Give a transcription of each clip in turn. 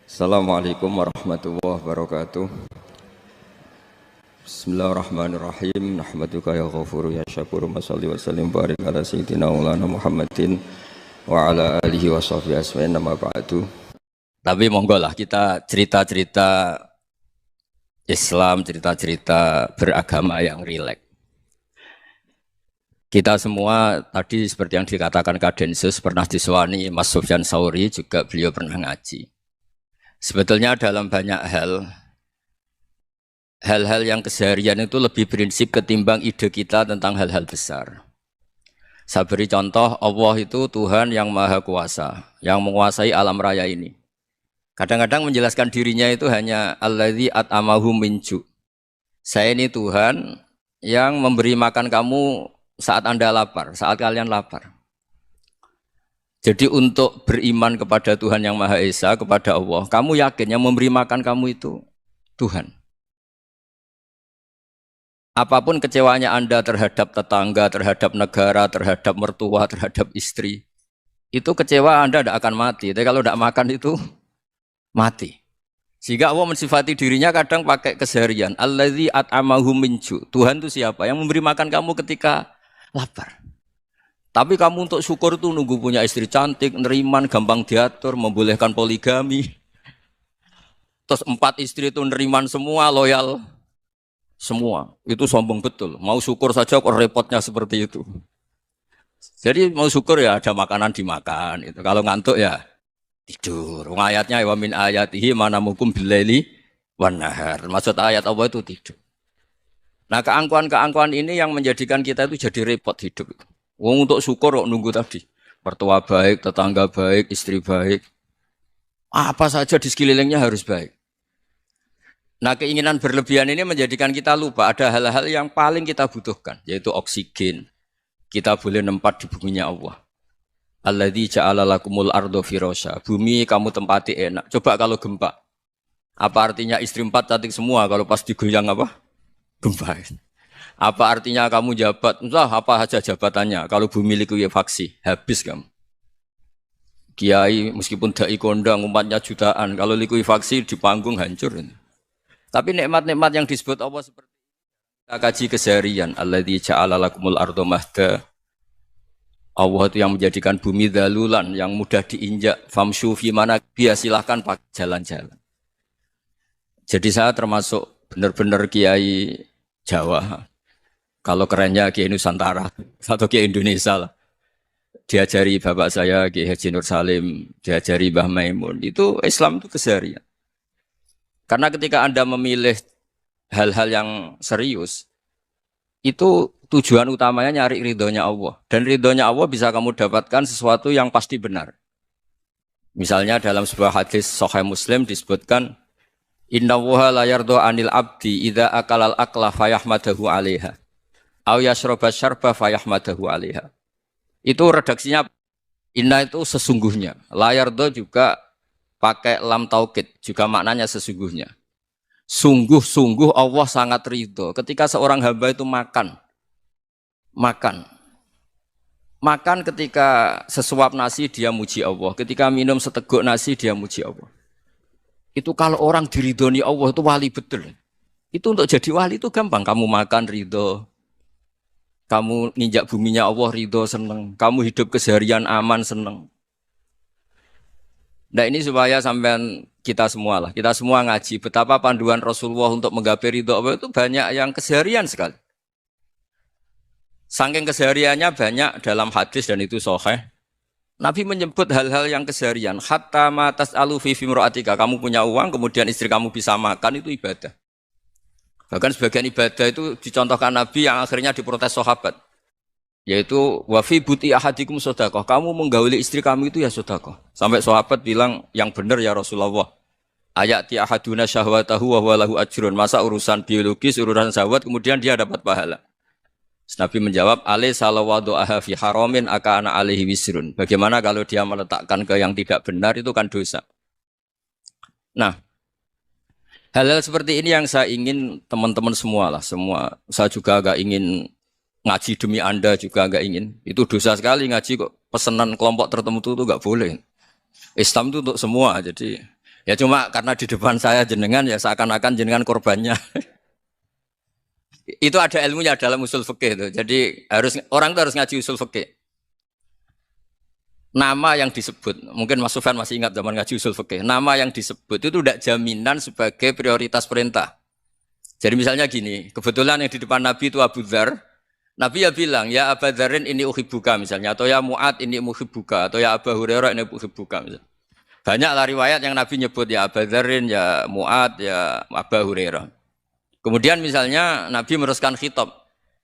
Assalamualaikum warahmatullahi wabarakatuh. Bismillahirrahmanirrahim. Nahmaduka ya ghafuru ya syakuru. Mashalli wa sallim barik ala sayyidina maulana Muhammadin wa ala alihi wa sahbihi asma'in nama ba'du. Tapi monggo lah kita cerita-cerita Islam, cerita-cerita beragama yang rileks. Kita semua tadi seperti yang dikatakan Kadensus pernah disewani Mas Sufyan Sauri, juga beliau pernah ngaji. Sebetulnya dalam banyak hal-hal yang keseharian itu lebih prinsip ketimbang ide kita tentang hal-hal besar. Saya beri contoh, Allah itu Tuhan yang maha kuasa, yang menguasai alam raya ini. Kadang-kadang menjelaskan dirinya itu hanya alladzi at'amahu min ju'. Saya ini Tuhan yang memberi makan kamu saat Anda lapar, saat kalian lapar. Jadi untuk beriman kepada Tuhan yang Maha Esa, kepada Allah, kamu yakin yang memberi makan kamu itu Tuhan. Apapun kecewanya Anda terhadap tetangga, terhadap negara, terhadap mertua, terhadap istri, itu kecewa Anda tidak akan mati. Tapi kalau tidak makan itu mati. Sehingga Allah mensifati dirinya kadang pakai keseharian. Alladzi at'amahu min ju'. Tuhan itu siapa? Yang memberi makan kamu ketika lapar. Tapi kamu untuk syukur itu nunggu punya istri cantik, neriman, gampang diatur, membolehkan poligami. Terus 4 istri itu neriman semua, loyal semua. Itu sombong betul. Mau syukur saja kok repotnya seperti itu. Jadi mau syukur ya ada makanan dimakan. Itu. Kalau ngantuk ya tidur. Ayatnya wa min ayatihi manamukum billaili wan nahar. Maksud ayat Allah itu tidur. Nah keangkuhan-keangkuhan ini yang menjadikan kita itu jadi repot hidup itu. Wong untuk syukur kok nunggu tadi. Mertua baik, tetangga baik, istri baik. Apa saja di sekelilingnya harus baik. Nah keinginan berlebihan ini menjadikan kita lupa ada hal-hal yang paling kita butuhkan. Yaitu oksigen. Kita boleh nempat di buminya Allah. Alladzi ja'ala lakumul ardo firasya. Bumi kamu tempati enak. Coba kalau gempa. Apa artinya istri 4 cantik semua kalau pas digoyang apa? Gempa. Apa artinya kamu jabat? Entah apa saja jabatannya. Kalau bumi likuifaksi, habis kamu. Kiai meskipun dai kondang umatnya jutaan, kalau likuifaksi di panggung hancur. Tapi nikmat-nikmat yang disebut Allah seperti kita kaji keseharian. Alladzi ja'ala lakumul ardo mahda. Allah itu yang menjadikan bumi dalulan, yang mudah diinjak. Famshu fi mana biya, silahkan pakai jalan-jalan. Jadi saya termasuk benar-benar kiai Jawa. Kalau kerennya Kiai Nusantara atau Kiai Indonesia lah. Diajari bapak saya Kiai Haji Nur Salim, diajari Mbah Maimun. Itu Islam itu keseharian. Karena ketika Anda memilih hal-hal yang serius, itu tujuan utamanya nyari ridhonya Allah. Dan ridhonya Allah bisa kamu dapatkan sesuatu yang pasti benar. Misalnya dalam sebuah hadis Sahih Muslim disebutkan, Innallaha la yardo anil abdi idza akalal akla fayahmadahu 'alaiha. Au yashraba syarba fayahmadahu 'alaiha. Itu redaksinya inna itu sesungguhnya. Layardo juga pakai lam taukid, juga maknanya sesungguhnya. Sungguh-sungguh Allah sangat ridho ketika seorang hamba itu makan. Makan ketika sesuap nasi dia muji Allah, ketika minum seteguk nasi dia muji Allah. Itu kalau orang diridhoni Allah itu wali betul. Itu untuk jadi wali itu gampang, kamu makan ridho. Kamu nginjak buminya Allah ridho seneng. Kamu hidup keseharian aman seneng. Nah ini supaya sampean kita semua lah. Kita semua ngaji betapa panduan Rasulullah untuk menggapai ridho Allah itu banyak yang keseharian sekali. Saking kesehariannya banyak dalam hadis dan itu sahih. Nabi menyebut hal-hal yang keseharian. Hatta ma tas'alu fi fimra'atika. Kamu punya uang kemudian istri kamu bisa makan itu ibadah. Bahkan sebagian ibadah itu dicontohkan Nabi yang akhirnya diprotes sahabat. Yaitu wafi buti ahadikum sodakoh. Kamu menggauli istri kamu itu ya sodakoh. Sampai sahabat bilang yang benar ya Rasulullah. Ayati ahaduna syahwatahu wa huwa lahu ajrun. Masa urusan biologis, urusan syahwat kemudian dia dapat pahala. Nabi menjawab, alai salawadu'aha fi haramin akana alaihi wisrun. Bagaimana kalau dia meletakkan ke yang tidak benar itu kan dosa. Nah, hal-hal seperti ini yang saya ingin teman-teman semua lah, semua. Saya juga agak ingin ngaji demi Anda juga agak ingin. Itu dosa sekali ngaji kok pesanan kelompok tertentu itu enggak boleh. Islam itu untuk semua. Jadi Ya cuma karena di depan saya jenengan ya seakan-akan jenengan korbannya. Itu ada ilmunya dalam usul fikih itu. Jadi orang itu harus ngaji usul fikih. Nama yang disebut, mungkin Mas Sufyan masih ingat zaman ngaji usul fikih. Nama yang disebut itu tidak jaminan sebagai prioritas perintah. Jadi misalnya gini, kebetulan yang di depan Nabi itu Abu Dzar. Nabi ya bilang, ya Abu Dzarin ini uhibbuka misalnya, atau ya Mu'ad ini uhibbuka, atau ya Abu Hurairah ini uhibbuka misalnya. Banyaklah riwayat yang Nabi nyebut ya Abu Dzarin, ya Mu'ad, ya Abu Hurairah. Kemudian misalnya Nabi meneruskan khitab,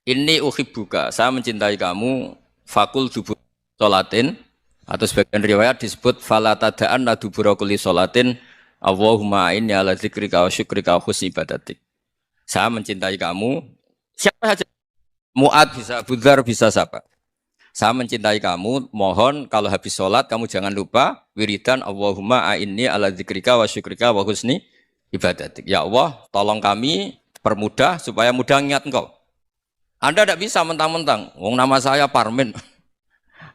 ini uhibbuka, saya mencintai kamu, fakul dubur sholatin, atau sebagian riwayat disebut fala tada'anna dubura kulli sholatin, Allahumma inni ala dzikrika wa syukrika wa husni ibadatik. Saya mencintai kamu, siapa saja. Mu'ad bisa, Abu Dzar bisa siapa? Saya mencintai kamu, mohon kalau habis sholat kamu jangan lupa wiridan Allahumma a'inni ala dzikrika wa syukrika wa husni ibadatik. Ya Allah, tolong kami permudah supaya mudah ingat engkau. Anda tidak bisa mentang-mentang, wong nama saya Parmin,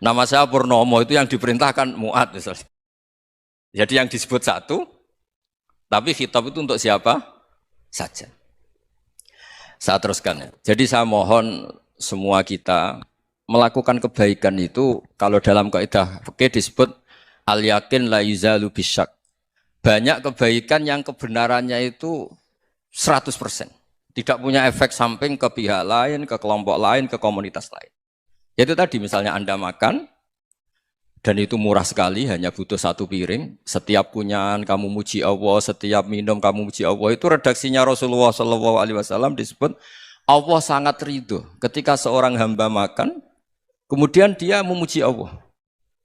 nama saya Purnomo, itu yang diperintahkan Mu'ad misalnya. Jadi yang disebut satu, tapi khitab itu untuk siapa saja. Saya teruskan ya. Jadi saya mohon semua kita melakukan kebaikan itu kalau dalam kaidah fikih disebut al yakin la yuzalu bisyak. Banyak kebaikan yang kebenarannya itu 100%. Tidak punya efek samping ke pihak lain, ke kelompok lain, ke komunitas lain. Itu tadi misalnya Anda makan dan itu murah sekali, hanya butuh satu piring. Setiap kunyahan kamu muji Allah, setiap minum kamu muji Allah. Itu redaksinya Rasulullah SAW disebut Allah sangat ridho ketika seorang hamba makan, kemudian dia memuji Allah.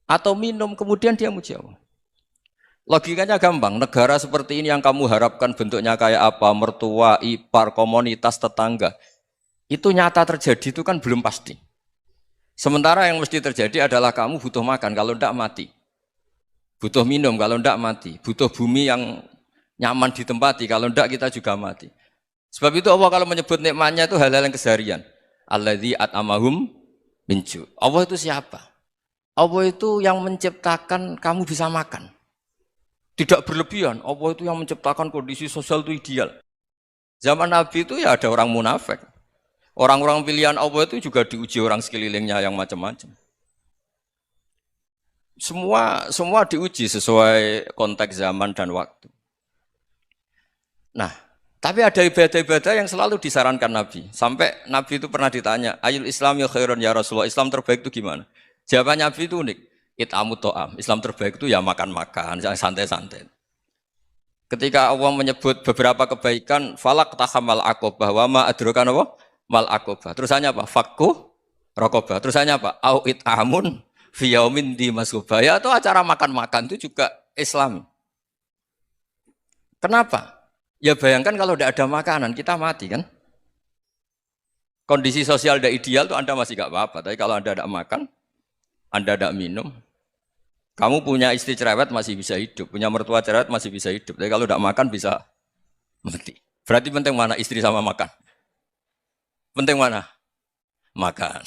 Atau minum, kemudian dia muji Allah. Logikanya gampang, negara seperti ini yang kamu harapkan bentuknya kayak apa, mertua, ipar, komunitas, tetangga. Itu nyata terjadi, itu kan belum pasti. Sementara yang mesti terjadi adalah kamu butuh makan, kalau tidak mati. Butuh minum, kalau tidak mati. Butuh bumi yang nyaman ditempati, kalau tidak kita juga mati. Sebab itu Allah kalau menyebut nikmatnya itu hal-hal yang keseharian. Alladzi at'amahum min ju'. Allah itu siapa? Allah itu yang menciptakan kamu bisa makan. Tidak berlebihan, Allah itu yang menciptakan kondisi sosial itu ideal. Zaman Nabi itu ya ada orang munafik. Orang-orang pilihan Allah itu juga diuji orang sekelilingnya yang macam-macam. Semua diuji sesuai konteks zaman dan waktu. Nah, tapi ada ibadah-ibadah yang selalu disarankan Nabi. Sampai Nabi itu pernah ditanya, Ayul Islam ya khairun ya Rasulullah, Islam terbaik itu gimana? Jawaban Nabi itu unik. It'amut to'am. Islam terbaik itu ya makan-makan, santai-santai. Ketika Allah menyebut beberapa kebaikan, falak tahamal aqobah, wa ma adrokan apa? Mal aqobah. Terusannya apa? Fakku rokobah. Terusannya apa? Au it'amun fiyaumin di masubaya. Atau acara makan-makan itu juga Islam. Kenapa? Ya bayangkan kalau tidak ada makanan, kita mati kan? Kondisi sosial tidak ideal itu Anda masih gak apa-apa. Tapi kalau Anda tidak makan, Anda tidak minum, kamu punya istri cerewet masih bisa hidup, punya mertua cerewet masih bisa hidup. Tapi kalau tidak makan bisa mati. Berarti penting mana istri sama makan? Penting mana? Makan.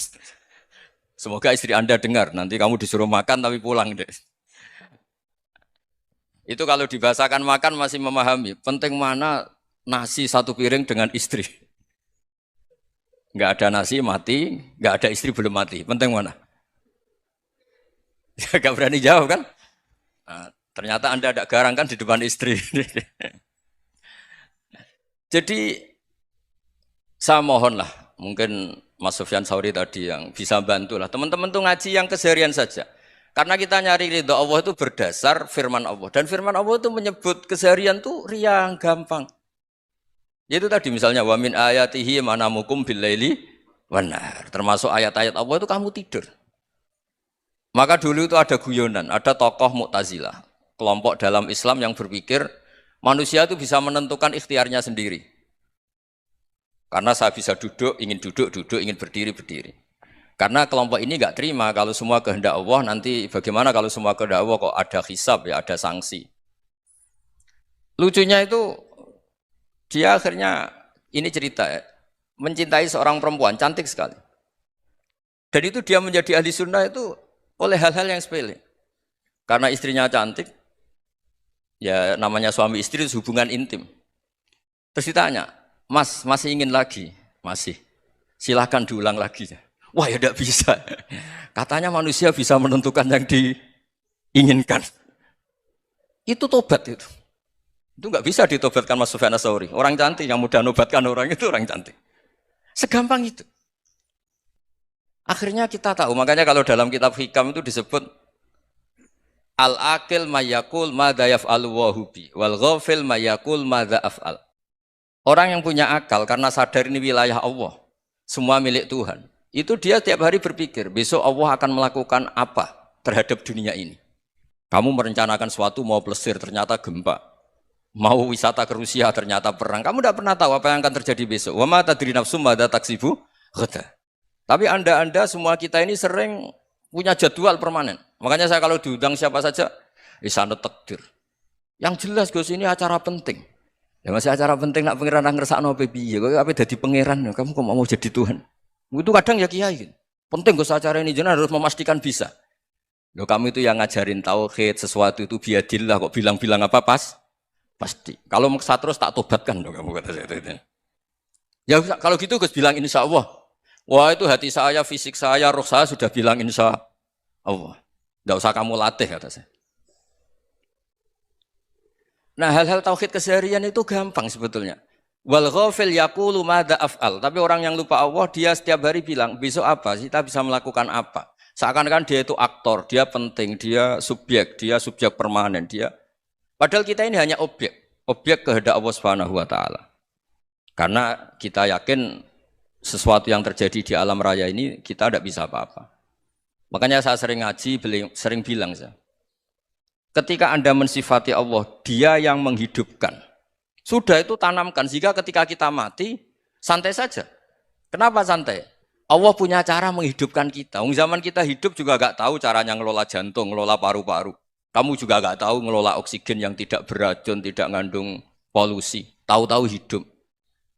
Semoga istri Anda dengar, nanti kamu disuruh makan tapi pulang deh. Itu kalau dibahasakan makan masih memahami. Penting mana nasi satu piring dengan istri. Enggak ada nasi mati, enggak ada istri belum mati. Penting mana? Gak berani jawab kan? Nah, ternyata Anda ada garang kan di depan istri. Jadi saya mohonlah, mungkin Mas Sufyan Sauri tadi yang bisa bantulah. Teman-teman tuh ngaji yang keseharian saja. Karena kita nyari ridho Allah itu berdasar firman Allah. Dan firman Allah itu menyebut keseharian tuh riang, gampang. Yaitu tadi misalnya wa min ayatihi manamukum billaili wanar. Termasuk ayat-ayat Allah itu kamu tidur. Maka dulu itu ada guyonan, ada tokoh Mu'tazilah, kelompok dalam Islam yang berpikir manusia itu bisa menentukan ikhtiarnya sendiri. Karena saya bisa duduk, ingin berdiri, berdiri. Karena kelompok ini enggak terima kalau semua kehendak Allah, nanti bagaimana kalau semua kehendak Allah kok ada hisab ya, ada sanksi. Lucunya itu dia akhirnya ini cerita ya, mencintai seorang perempuan cantik sekali. Dan itu dia menjadi ahli sunnah itu oleh hal-hal yang sepele. Karena istrinya cantik, Ya namanya suami istri itu hubungan intim. Terus ditanya, Mas, masih ingin lagi? Masih. Silahkan diulang lagi. Wah ya tidak bisa. Katanya manusia bisa menentukan yang diinginkan. Itu tobat itu. Itu nggak bisa ditobatkan Mas Sufyan Ats-Tsauri. Orang cantik yang mudah nobatkan orang itu orang cantik. Segampang itu. Akhirnya kita tahu. Makanya kalau dalam kitab Hikam itu disebut al-akil mayakul madza yaf'alu wa hubi wal ghafil mayakul madza af'al. Orang yang punya akal karena sadar ini wilayah Allah, semua milik Tuhan. Itu dia tiap hari berpikir, besok Allah akan melakukan apa terhadap dunia ini. Kamu merencanakan sesuatu mau plesir, ternyata gempa. Mau wisata ke Rusia, ternyata perang. Kamu tidak pernah tahu apa yang akan terjadi besok. Wa ma tadri nafsum madza taksibu ghadan. Tapi anda semua kita ini sering punya jadwal permanen. Makanya saya kalau diundang siapa saja, isane takdir. Yang jelas Gus ini acara penting. Ya masih acara penting nak pangeran ngersakno apa piye? Kok ape dadi pangeran? Kamu kok mau jadi Tuhan? Itu kadang ya kiai. Penting Gus acara ini jenengan harus memastikan bisa. Loh kamu itu yang ngajarin tauhid, sesuatu itu biadillah kok bilang-bilang apa pasti. Kalau maksa terus tak tobatkan dong kamu kata saya itu. Ya kalau gitu Gus bilang insya Allah. Wah itu hati saya, fisik saya, roh saya sudah bilang insya Allah. Tidak usah kamu latih kata saya. Nah hal-hal tauhid keseharian itu gampang sebetulnya. Wal ghafil yaqulu madza af'al. Tapi orang yang lupa Allah dia setiap hari bilang besok apa? Kita bisa melakukan apa? Seakan-akan dia itu aktor, dia penting, dia subjek permanen, dia. Padahal kita ini hanya objek kehendak Allah Subhanahu wa taala. Karena kita yakin sesuatu yang terjadi di alam raya ini kita tidak bisa apa-apa. Makanya saya sering ngaji, sering bilang saya. Ketika Anda mensifati Allah, Dia yang menghidupkan. Sudah itu tanamkan sehingga ketika kita mati santai saja. Kenapa santai? Allah punya cara menghidupkan kita. Zaman kita hidup juga gak tahu caranya ngelola jantung, ngelola paru-paru. Kamu juga gak tahu ngelola oksigen yang tidak beracun, tidak ngandung polusi. Tahu-tahu hidup.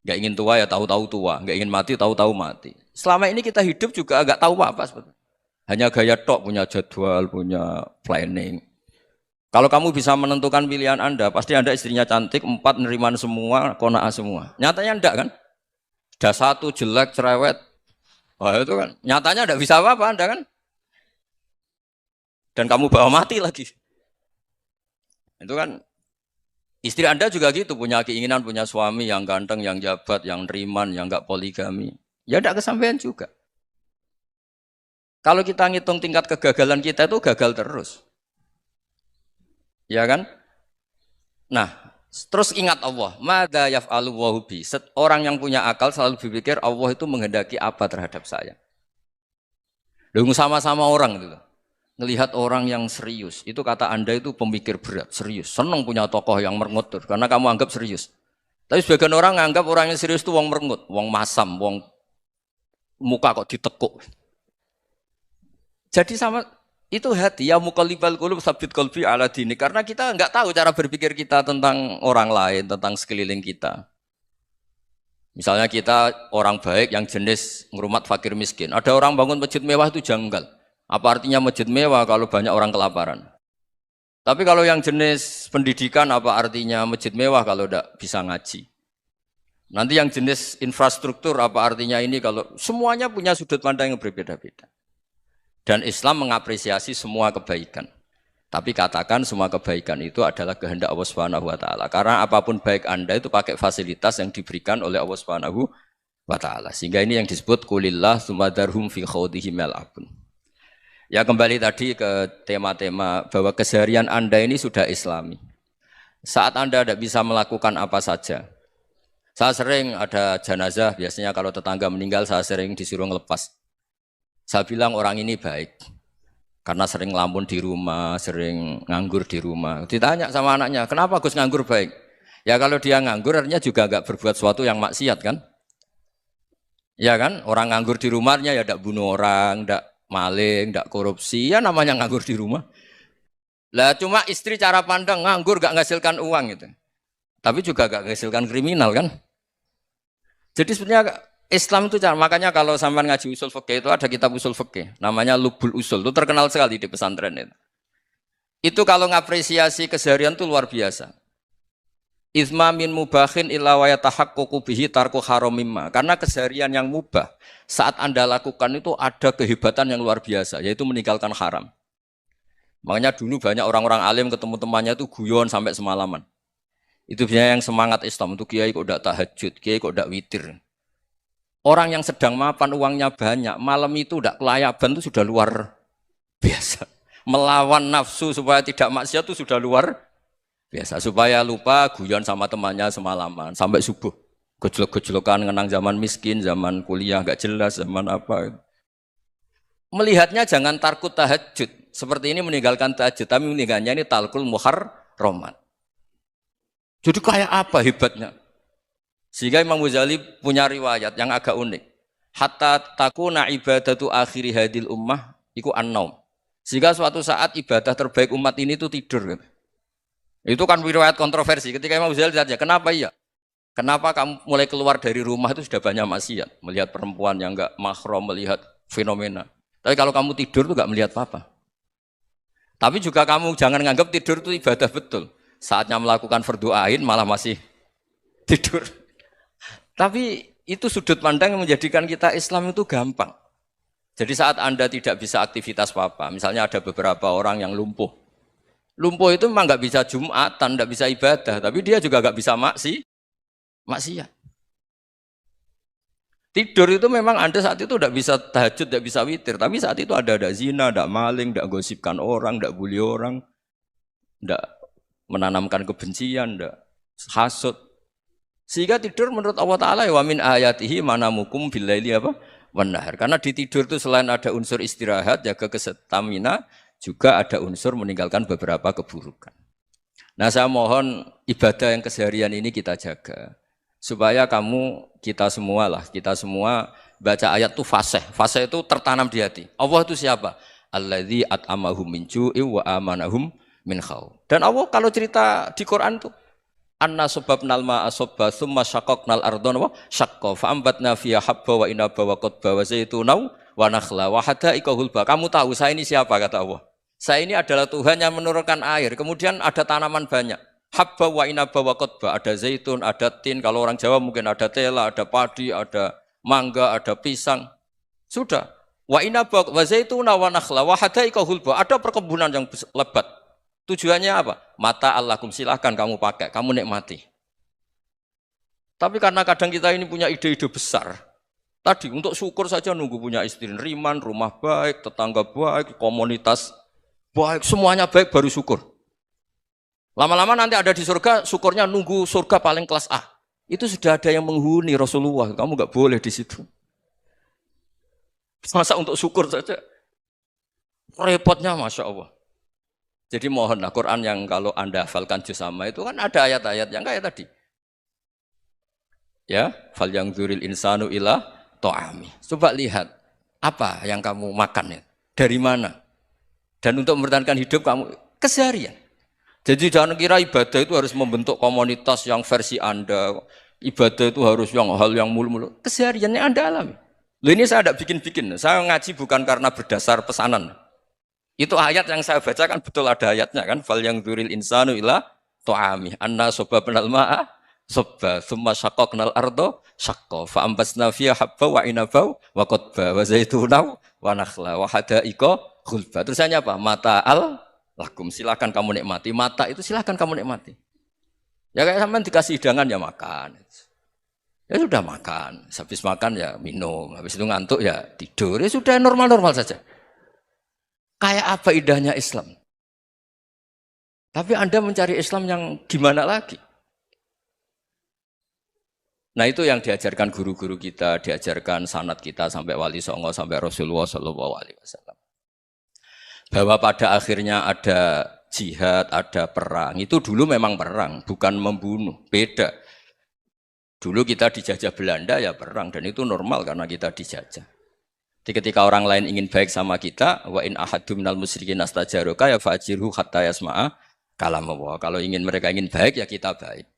Gak ingin tua ya tahu-tahu tua. Gak ingin mati tahu-tahu mati. Selama ini kita hidup juga gak tahu apa sebetulnya. Hanya gaya tok, punya jadwal, punya planning. Kalau kamu bisa menentukan pilihan Anda, pasti Anda istrinya cantik, 4 neriman semua, kona'ah semua. Nyatanya enggak kan? Sudah 1 jelek, cerewet. Wah itu kan, nyatanya enggak bisa apa-apa Anda kan? Dan kamu bawa mati lagi. Itu kan, istri Anda juga gitu, punya keinginan, punya suami yang ganteng, yang jabat, yang neriman, yang enggak poligami. Ya enggak kesampaian juga. Kalau kita ngitung tingkat kegagalan kita itu gagal terus. Ya kan? Nah, terus ingat Allah, madza yaf'alu wa hubi. Orang yang punya akal selalu berpikir Allah itu menghendaki apa terhadap saya. Lalu sama-sama orang itu. Ngelihat orang yang serius, itu kata Anda itu pemikir berat, serius. Senang punya tokoh yang merengut karena kamu anggap serius. Tapi sebagian orang nganggap orang yang serius itu wong merengut, wong masam, wong muka kok ditekuk. Jadi sama itu hati ya muqallibal qulub tsabbit qalbi ala dini, karena kita enggak tahu cara berpikir kita tentang orang lain, tentang sekeliling kita. Misalnya kita orang baik yang jenis ngrumat fakir miskin. Ada orang bangun masjid mewah itu janggal. Apa artinya masjid mewah kalau banyak orang kelaparan? Tapi kalau yang jenis pendidikan apa artinya masjid mewah kalau enggak bisa ngaji? Nanti yang jenis infrastruktur apa artinya ini kalau semuanya punya sudut pandang yang berbeda-beda. Dan Islam mengapresiasi semua kebaikan. Tapi katakan semua kebaikan itu adalah kehendak Allah Subhanahu wa taala. Karena apapun baik Anda itu pakai fasilitas yang diberikan oleh Allah Subhanahu wa taala. Sehingga ini yang disebut qulillah tsumadarhum fi khawdihim yal'abun. Ya kembali tadi ke tema-tema bahwa keseharian Anda ini sudah Islami. Saat Anda tidak bisa melakukan apa saja. Saya sering ada jenazah, biasanya kalau tetangga meninggal saya sering disuruh ngelepas. Saya bilang orang ini baik, karena sering ngelamun di rumah, sering nganggur di rumah. Ditanya sama anaknya, kenapa Gus nganggur baik? Ya kalau dia nganggur artinya juga enggak berbuat sesuatu yang maksiat kan? Ya kan, orang nganggur di rumahnya ya enggak bunuh orang, enggak maling, enggak korupsi, ya namanya nganggur di rumah. Lah cuma istri cara pandang nganggur enggak menghasilkan uang gitu. Tapi juga enggak menghasilkan kriminal kan? Jadi sebenarnya Islam itu makanya kalau sampai ngaji usul fikih itu ada kitab usul fikih namanya Lubul Usul, itu terkenal sekali di pesantren itu. Itu kalau ngapresiasi keseharian itu luar biasa. Izma min mubahin illa wa yatahaqqaqu bihi tarku haramimma. Karena keseharian yang mubah saat Anda lakukan itu ada kehebatan yang luar biasa, yaitu meninggalkan haram. Makanya dulu banyak orang-orang alim ketemu temannya itu guyon sampai semalaman. Itu biasanya yang semangat Islam itu kiai kok tidak tahajud, kiai kok tidak witir. Orang yang sedang mapan uangnya banyak, malam itu tidak kelayaban itu sudah luar biasa. Melawan nafsu supaya tidak maksiat itu sudah luar biasa. Supaya lupa guyon sama temannya semalaman sampai subuh. Gejolok-gejolokan ngenang zaman miskin, zaman kuliah nggak jelas, zaman apa. Melihatnya jangan tarkut tahajud. Seperti ini meninggalkan tahajud, tapi meninggalnya ini talkul muharramat. Jadi kayak apa hebatnya? Sehingga Imam Ghazali punya riwayat yang agak unik. Hatta takuna ibadatu akhiri hadil ummah iku an-naum. Sehingga suatu saat ibadah terbaik umat ini itu tidur. Itu kan riwayat kontroversi. Ketika Imam Ghazali ditanya, kenapa iya? Kenapa kamu mulai keluar dari rumah itu sudah banyak maksiat? Melihat perempuan yang enggak mahram, melihat fenomena. Tapi kalau kamu tidur itu enggak melihat apa-apa. Tapi juga kamu jangan menganggap tidur itu ibadah betul. Saatnya melakukan fardu ain malah masih tidur. Tapi itu sudut pandang yang menjadikan kita Islam itu gampang. Jadi saat Anda tidak bisa aktivitas apa-apa, misalnya ada beberapa orang yang lumpuh. Lumpuh itu memang nggak bisa Jumatan, nggak bisa ibadah, tapi dia juga nggak bisa maksiat. Tidur itu memang Anda saat itu tidak bisa tahajud, tidak bisa witir, tapi saat itu ada zina, ada maling, tidak gosipkan orang, tidak bully orang, tidak menanamkan kebencian, tidak hasud. Sehingga tidur menurut Allah Ta'ala wa min ayatihi manamukum billaili apa? Wanahar. Karena di tidur itu selain ada unsur istirahat, jaga kestamina, juga ada unsur meninggalkan beberapa keburukan. Nah saya mohon ibadah yang keseharian ini kita jaga. Supaya kita semua baca ayat itu fasih. Fasih itu tertanam di hati. Allah itu siapa? Alladzi at'amahum min ju'i wa amanahum min khauf. Dan Allah kalau cerita di Quran itu anna sababnal ma'a sabba tsumma syaqqaqnal ardha wa syaqqa fa ambatna fiha habba wa inaba wa qadba wa zaituna wa nakhla wa hada'iqa hulba. Kamu tahu saya ini siapa kata Allah? Saya ini adalah Tuhan yang menurunkan air, kemudian ada tanaman banyak. Habba wa inaba wa qadba, ada zaitun, ada tin, kalau orang Jawa mungkin ada tela, ada padi, ada mangga, ada pisang. Sudah. Wa inaba wa zaituna wa nakhla wa hada'iqa hulba, ada perkebunan yang lebat. Tujuannya apa? Mata Allahkum, silahkan kamu pakai, kamu nikmati. Tapi karena kadang kita ini punya ide-ide besar. Tadi untuk syukur saja nunggu punya istri riman, rumah baik, tetangga baik, komunitas baik, semuanya baik baru syukur. Lama-lama nanti ada di surga, syukurnya nunggu surga paling kelas A. Itu sudah ada yang menghuni Rasulullah, kamu nggak boleh di situ. Masa untuk syukur saja? Repotnya Masya Allah. Jadi mohonlah Quran yang kalau Anda hafalkan juz amma itu kan ada ayat-ayat yang kayak tadi. Ya, fal yang dzuril insanu ila ta'ami. Coba lihat apa yang kamu makan ya. Dari mana? Dan untuk mempertahankan hidup kamu keseharian. Jadi jangan kira ibadah itu harus membentuk komunitas yang versi Anda. Ibadah itu harus hal yang mulu-mulu. Kesehariannya Anda alami. Loh ini saya tidak bikin-bikin. Saya ngaji bukan karena berdasar pesanan. Itu ayat yang saya baca kan betul ada ayatnya kan. Fal yang dzuril insanu ila ta'ami. Anna sababnal ma'a sabba tsumma syaqqaqnal arda syaqqa fa ambasna fiha habba wa inaba wa qadba wa zaituna wa nakhla wa hada'iqa ghulba. Terusannya apa? Mata'al lakum, silakan kamu nikmati. Mata itu silakan kamu nikmati. Ya kayak sampean dikasih hidangan ya makan. Ya sudah makan. Habis makan ya minum. Habis itu ngantuk ya tidur. Ya sudah normal-normal saja. Kayak apa indahnya Islam? Tapi Anda mencari Islam yang gimana lagi? Nah itu yang diajarkan guru-guru kita, diajarkan sanad kita sampai Wali Songo, sampai Rasulullah SAW. Bahwa pada akhirnya ada jihad, ada perang. Itu dulu memang perang, bukan membunuh. Beda. Dulu kita dijajah Belanda ya perang, dan itu normal karena kita dijajah. Jadi ketika orang lain ingin baik sama kita, wa in ahadum minal musyrikin astajaroka ya fajirhu hatta yasma'a kalam Allah. Kalau mereka ingin baik ya kita baik.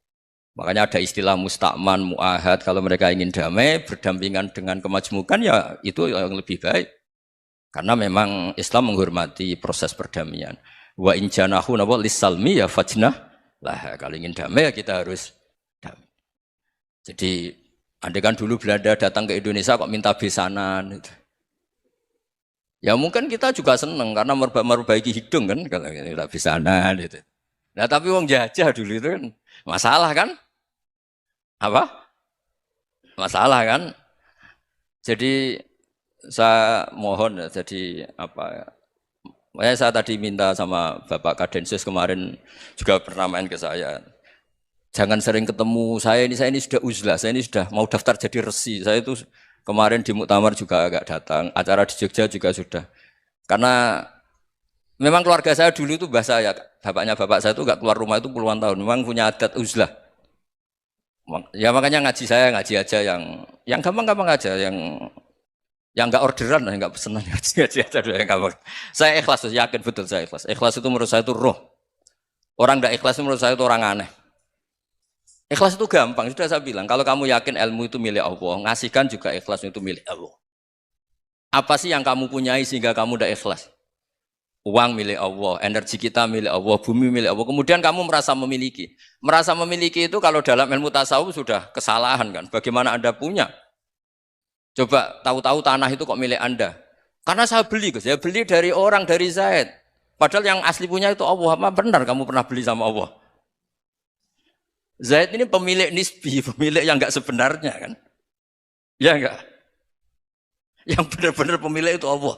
Makanya ada istilah musta'man, mu'ahad. Kalau mereka ingin damai, berdampingan dengan kemajmukan ya itu yang lebih baik. Karena memang Islam menghormati proses perdamaian. Wa in janahu napa lisalmi ya fajnah lah. Kalau ingin damai ya kita harus damai. Jadi andai kan dulu Belanda datang ke Indonesia kok minta besanan gitu. Ya mungkin kita juga seneng karena memperbaiki hidung kan kalau minta besanan gitu. Nah tapi wong jajah dulu itu kan masalah kan? Apa? Masalah kan? Jadi saya mohon ya, jadi apa ya? Makanya saya tadi minta sama Bapak Kadensus kemarin juga pernah main ke saya. Jangan sering ketemu saya ini sudah uzlah, saya ini sudah mau daftar jadi resi. Saya itu kemarin di muktamar juga agak datang, acara di Jogja juga sudah. Karena memang keluarga saya dulu itu bahasa ya, bapaknya bapak saya itu enggak keluar rumah itu puluhan tahun. Memang punya adat uzlah. Ya makanya ngaji saya ngaji aja yang gampang-gampang aja, yang enggak orderan, enggak pesenan ngaji aja dulu yang gampang. Saya ikhlas, yakin betul saya ikhlas. Ikhlas itu menurut saya itu roh. Orang enggak ikhlas menurut saya itu orang aneh. Ikhlas itu gampang, sudah saya bilang. Kalau kamu yakin ilmu itu milik Allah, ngasihkan juga ikhlas itu milik Allah. Apa sih yang kamu punyai sehingga kamu tidak ikhlas? Uang milik Allah, energi kita milik Allah, bumi milik Allah. Kemudian kamu merasa memiliki. Merasa memiliki itu kalau dalam ilmu tasawuf sudah kesalahan kan. Bagaimana Anda punya? Coba tahu-tahu tanah itu kok milik Anda. Karena saya beli, Gus. Saya beli dari orang, dari Zaid. Padahal yang asli punya itu Allah. Apa benar kamu pernah beli sama Allah? Zaid ini pemilik nisbi, pemilik yang enggak sebenarnya kan. Ya enggak? Yang benar-benar pemilik itu Allah.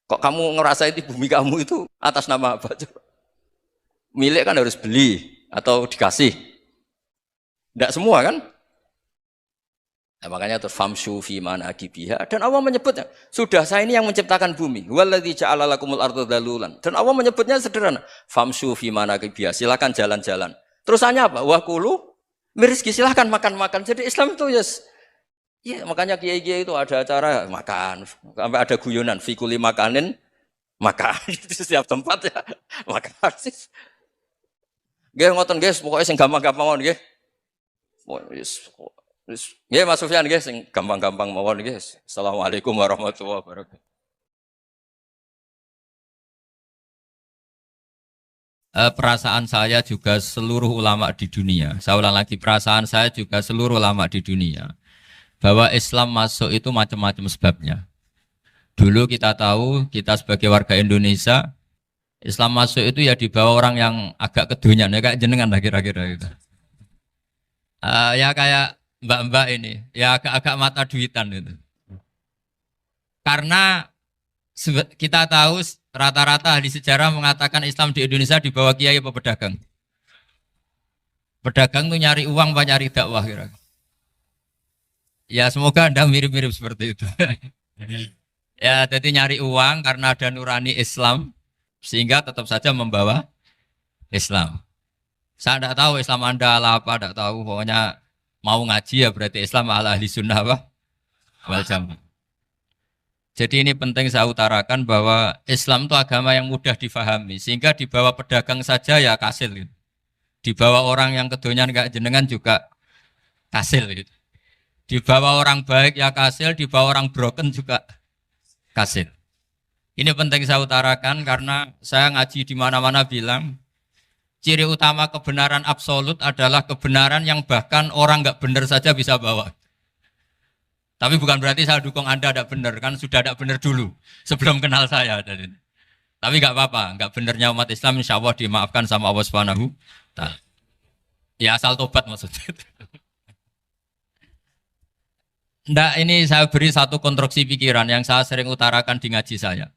Kok kamu ngerasa itu bumi kamu itu atas nama apa? Milik kan harus beli atau dikasih. Enggak semua kan? Nah, makanya terus famshu fi manakibiha, dan Allah menyebutnya, sudah saya ini yang menciptakan bumi. Waladzi ja'ala lakumul arda dalulan. Dan Allah menyebutnya sederhana, famshu fi manakibiha, silakan jalan-jalan. Terusannya apa? Wakulu mirizki, silahkan makan-makan. Jadi Islam itu ya makanya kiai-kiai itu ada acara makan, sampai ada guyonan fikuli makanin makan di setiap tempat ya makan. Nggih ngoten guys, pokoknya sing gampang-gampang mawon nggih. Nggih Mas Sufyan nggih sing gampang-gampang mawon nggih. Assalamualaikum warahmatullahi wabarakatuh. Perasaan saya juga seluruh ulama di dunia. Saya ulang lagi, perasaan saya juga seluruh ulama di dunia. Bahwa Islam masuk itu macam-macam sebabnya. Dulu kita tahu, kita sebagai warga Indonesia, Islam masuk itu ya dibawa orang yang agak kedonyan, ya kayak jenengan lah kira-kira gitu. Ya kayak mbak-mbak ini, ya agak-agak mata duitan gitu. Karena kita tahu rata-rata ahli sejarah mengatakan Islam di Indonesia dibawa kiai apa pedagang. Pedagang tuh nyari uang apa nyari dakwah kira. Ya semoga Anda mirip-mirip seperti itu. Ya jadi nyari uang karena ada nurani Islam sehingga tetap saja membawa Islam. Saya tidak tahu Islam Anda ala apa, tidak tahu. Pokoknya mau ngaji ya berarti Islam ala ahli sunnah apa? Wal jamaah. Jadi ini penting saya utarakan bahwa Islam itu agama yang mudah difahami. Sehingga dibawa pedagang saja ya kasil gitu. Dibawa orang yang kedonyan gak jenengan juga kasil gitu. Dibawa orang baik ya kasil, dibawa orang broken juga kasil. Ini penting saya utarakan karena saya ngaji di mana-mana bilang ciri utama kebenaran absolut adalah kebenaran yang bahkan orang gak benar saja bisa bawa. Tapi bukan berarti saya dukung Anda tidak benar, kan sudah tidak benar dulu sebelum kenal saya. Tapi nggak apa-apa, nggak benarnya umat Islam insya Allah dimaafkan sama Allah Subhanahu Ta'ala. Ya asal tobat maksudnya. Nggak, ini saya beri satu konstruksi pikiran yang saya sering utarakan di ngaji saya.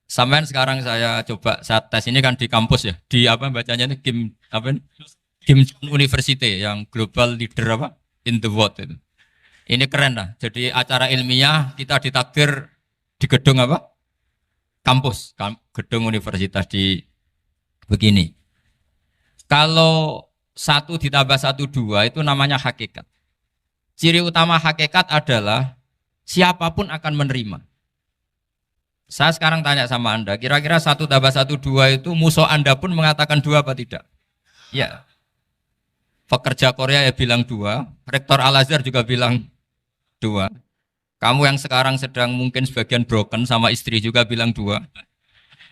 Sampai sekarang saya coba, saya tes ini kan di kampus ya, di apa bacanya ini Kim University yang global leader apa in the world itu. Ini keren lah. Jadi acara ilmiah kita ditakdir di gedung apa? Kampus, gedung universitas di begini. Kalau 1 ditambah 1 2 itu namanya hakikat. Ciri utama hakikat adalah siapapun akan menerima. Saya sekarang tanya sama Anda, kira-kira 1 tambah 1 2 itu musuh Anda pun mengatakan 2 apa tidak? Ya. Pekerja Korea ya bilang 2, rektor Al-Azhar juga bilang 2. Kamu yang sekarang sedang mungkin sebagian broken sama istri juga bilang 2.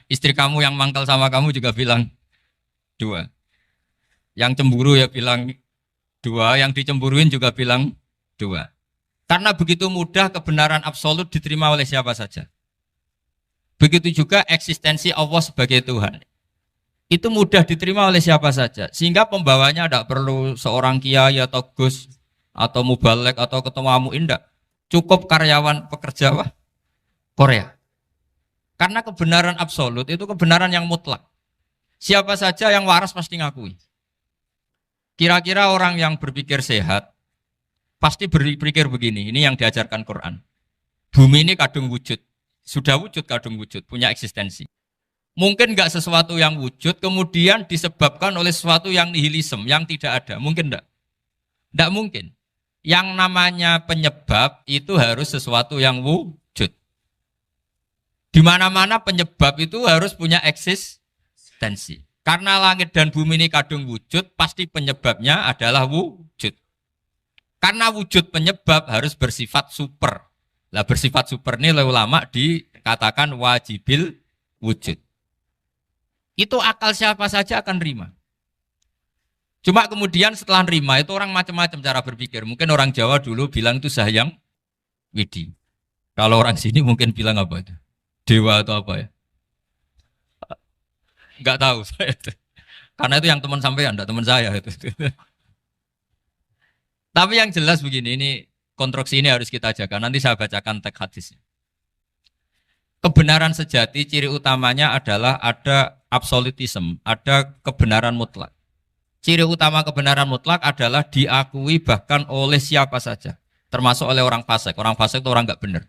Istri kamu yang mangkal sama kamu juga bilang dua. Yang cemburu ya bilang dua, yang dicemburuin juga bilang dua. Karena begitu mudah kebenaran absolut diterima oleh siapa saja. Begitu juga eksistensi Allah sebagai Tuhan. Itu mudah diterima oleh siapa saja. Sehingga pembawanya tidak perlu seorang kiai atau gus atau mubalek atau ketua muin, tidak. Cukup karyawan pekerja Korea. Karena kebenaran absolut itu kebenaran yang mutlak. Siapa saja yang waras pasti ngakui. Kira-kira orang yang berpikir sehat pasti berpikir begini, ini yang diajarkan Quran. Bumi ini kadung wujud, sudah wujud kadung wujud, punya eksistensi. Mungkin nggak sesuatu yang wujud kemudian disebabkan oleh sesuatu yang nihilisme, yang tidak ada. Mungkin enggak? Enggak mungkin. Yang namanya penyebab itu harus sesuatu yang wujud. Di mana-mana penyebab itu harus punya eksistensi. Karena langit dan bumi ini kadung wujud, pasti penyebabnya adalah wujud. Karena wujud penyebab harus bersifat super. Lah bersifat super ini oleh ulama dikatakan wajibil wujud. Itu akal siapa saja akan nerima. Cuma kemudian setelah nerima itu orang macam-macam cara berpikir. Mungkin orang Jawa dulu bilang itu Sahyang Widi. Kalau orang sini mungkin bilang apa itu? Dewa atau apa ya? Enggak tahu saya itu. Karena itu yang teman sampean, enggak teman saya itu. Tapi yang jelas begini, ini konstruksi ini harus kita jaga. Nanti saya bacakan teks hadisnya. Kebenaran sejati ciri utamanya adalah ada absolutisme, ada kebenaran mutlak. Ciri utama kebenaran mutlak adalah diakui bahkan oleh siapa saja, termasuk oleh orang fasik. Orang fasik itu orang enggak benar.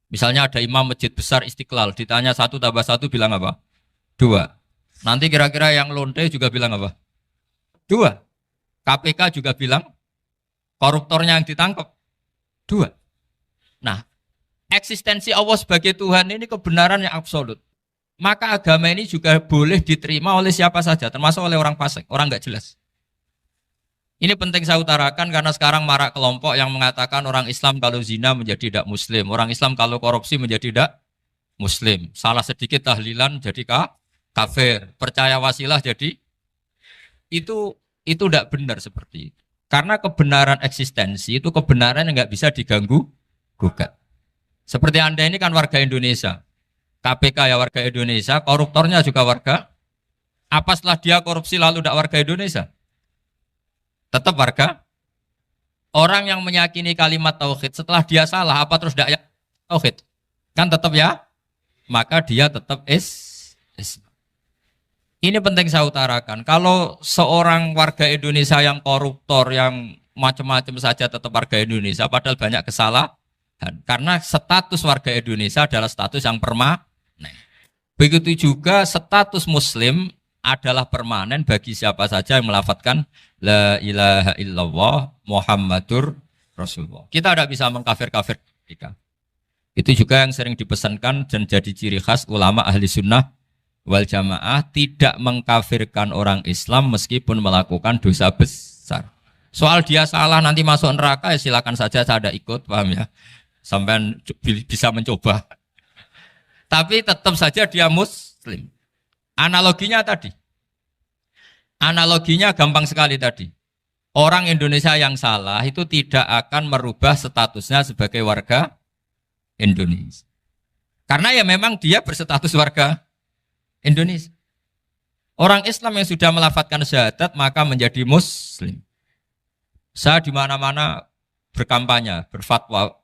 Misalnya ada imam masjid besar Istiqlal, ditanya 1 tambah 1 bilang apa? 2. Nanti kira-kira yang lonte juga bilang apa? 2. KPK juga bilang koruptornya yang ditangkap 2. Nah, eksistensi Allah sebagai Tuhan ini kebenaran yang absolut. Maka agama ini juga boleh diterima oleh siapa saja, termasuk oleh orang fasik, orang nggak jelas. Ini penting saya utarakan karena sekarang marak kelompok yang mengatakan orang Islam kalau zina menjadi tidak muslim, orang Islam kalau korupsi menjadi tidak muslim. Salah sedikit tahlilan jadi kafir, percaya wasilah jadi itu tidak benar seperti itu. Karena kebenaran eksistensi itu kebenaran yang nggak bisa diganggu gugat. Seperti Anda ini kan warga Indonesia, KPK ya warga Indonesia, koruptornya juga warga. Apa setelah dia korupsi lalu tidak warga Indonesia? Tetap warga. Orang yang meyakini kalimat tauhid setelah dia salah apa terus tidak tauhid? Kan tetap ya. Maka dia tetap Islam. Ini penting saya utarakan. Kalau seorang warga Indonesia yang koruptor, yang macam-macam saja tetap warga Indonesia, padahal banyak kesalahan. Karena status warga Indonesia adalah status yang permanen. Begitu juga status Muslim adalah permanen bagi siapa saja yang melafadzkan La ilaha illallah Muhammadur Rasulullah. Kita tidak bisa mengkafir-kafir mereka. Itu juga yang sering dipesankan dan jadi ciri khas ulama ahli sunnah wal jamaah, tidak mengkafirkan orang Islam meskipun melakukan dosa besar. Soal dia salah nanti masuk neraka ya silakan saja, saya ada ikut, paham ya? Sampai bisa mencoba. Tapi tetap saja dia muslim. Analoginya tadi. Analoginya gampang sekali tadi. Orang Indonesia yang salah itu tidak akan merubah statusnya sebagai warga Indonesia. Karena ya memang dia berstatus warga Indonesia. Orang Islam yang sudah melafadzkan syahadat maka menjadi muslim. Saya di mana-mana berkampanye, berfatwa.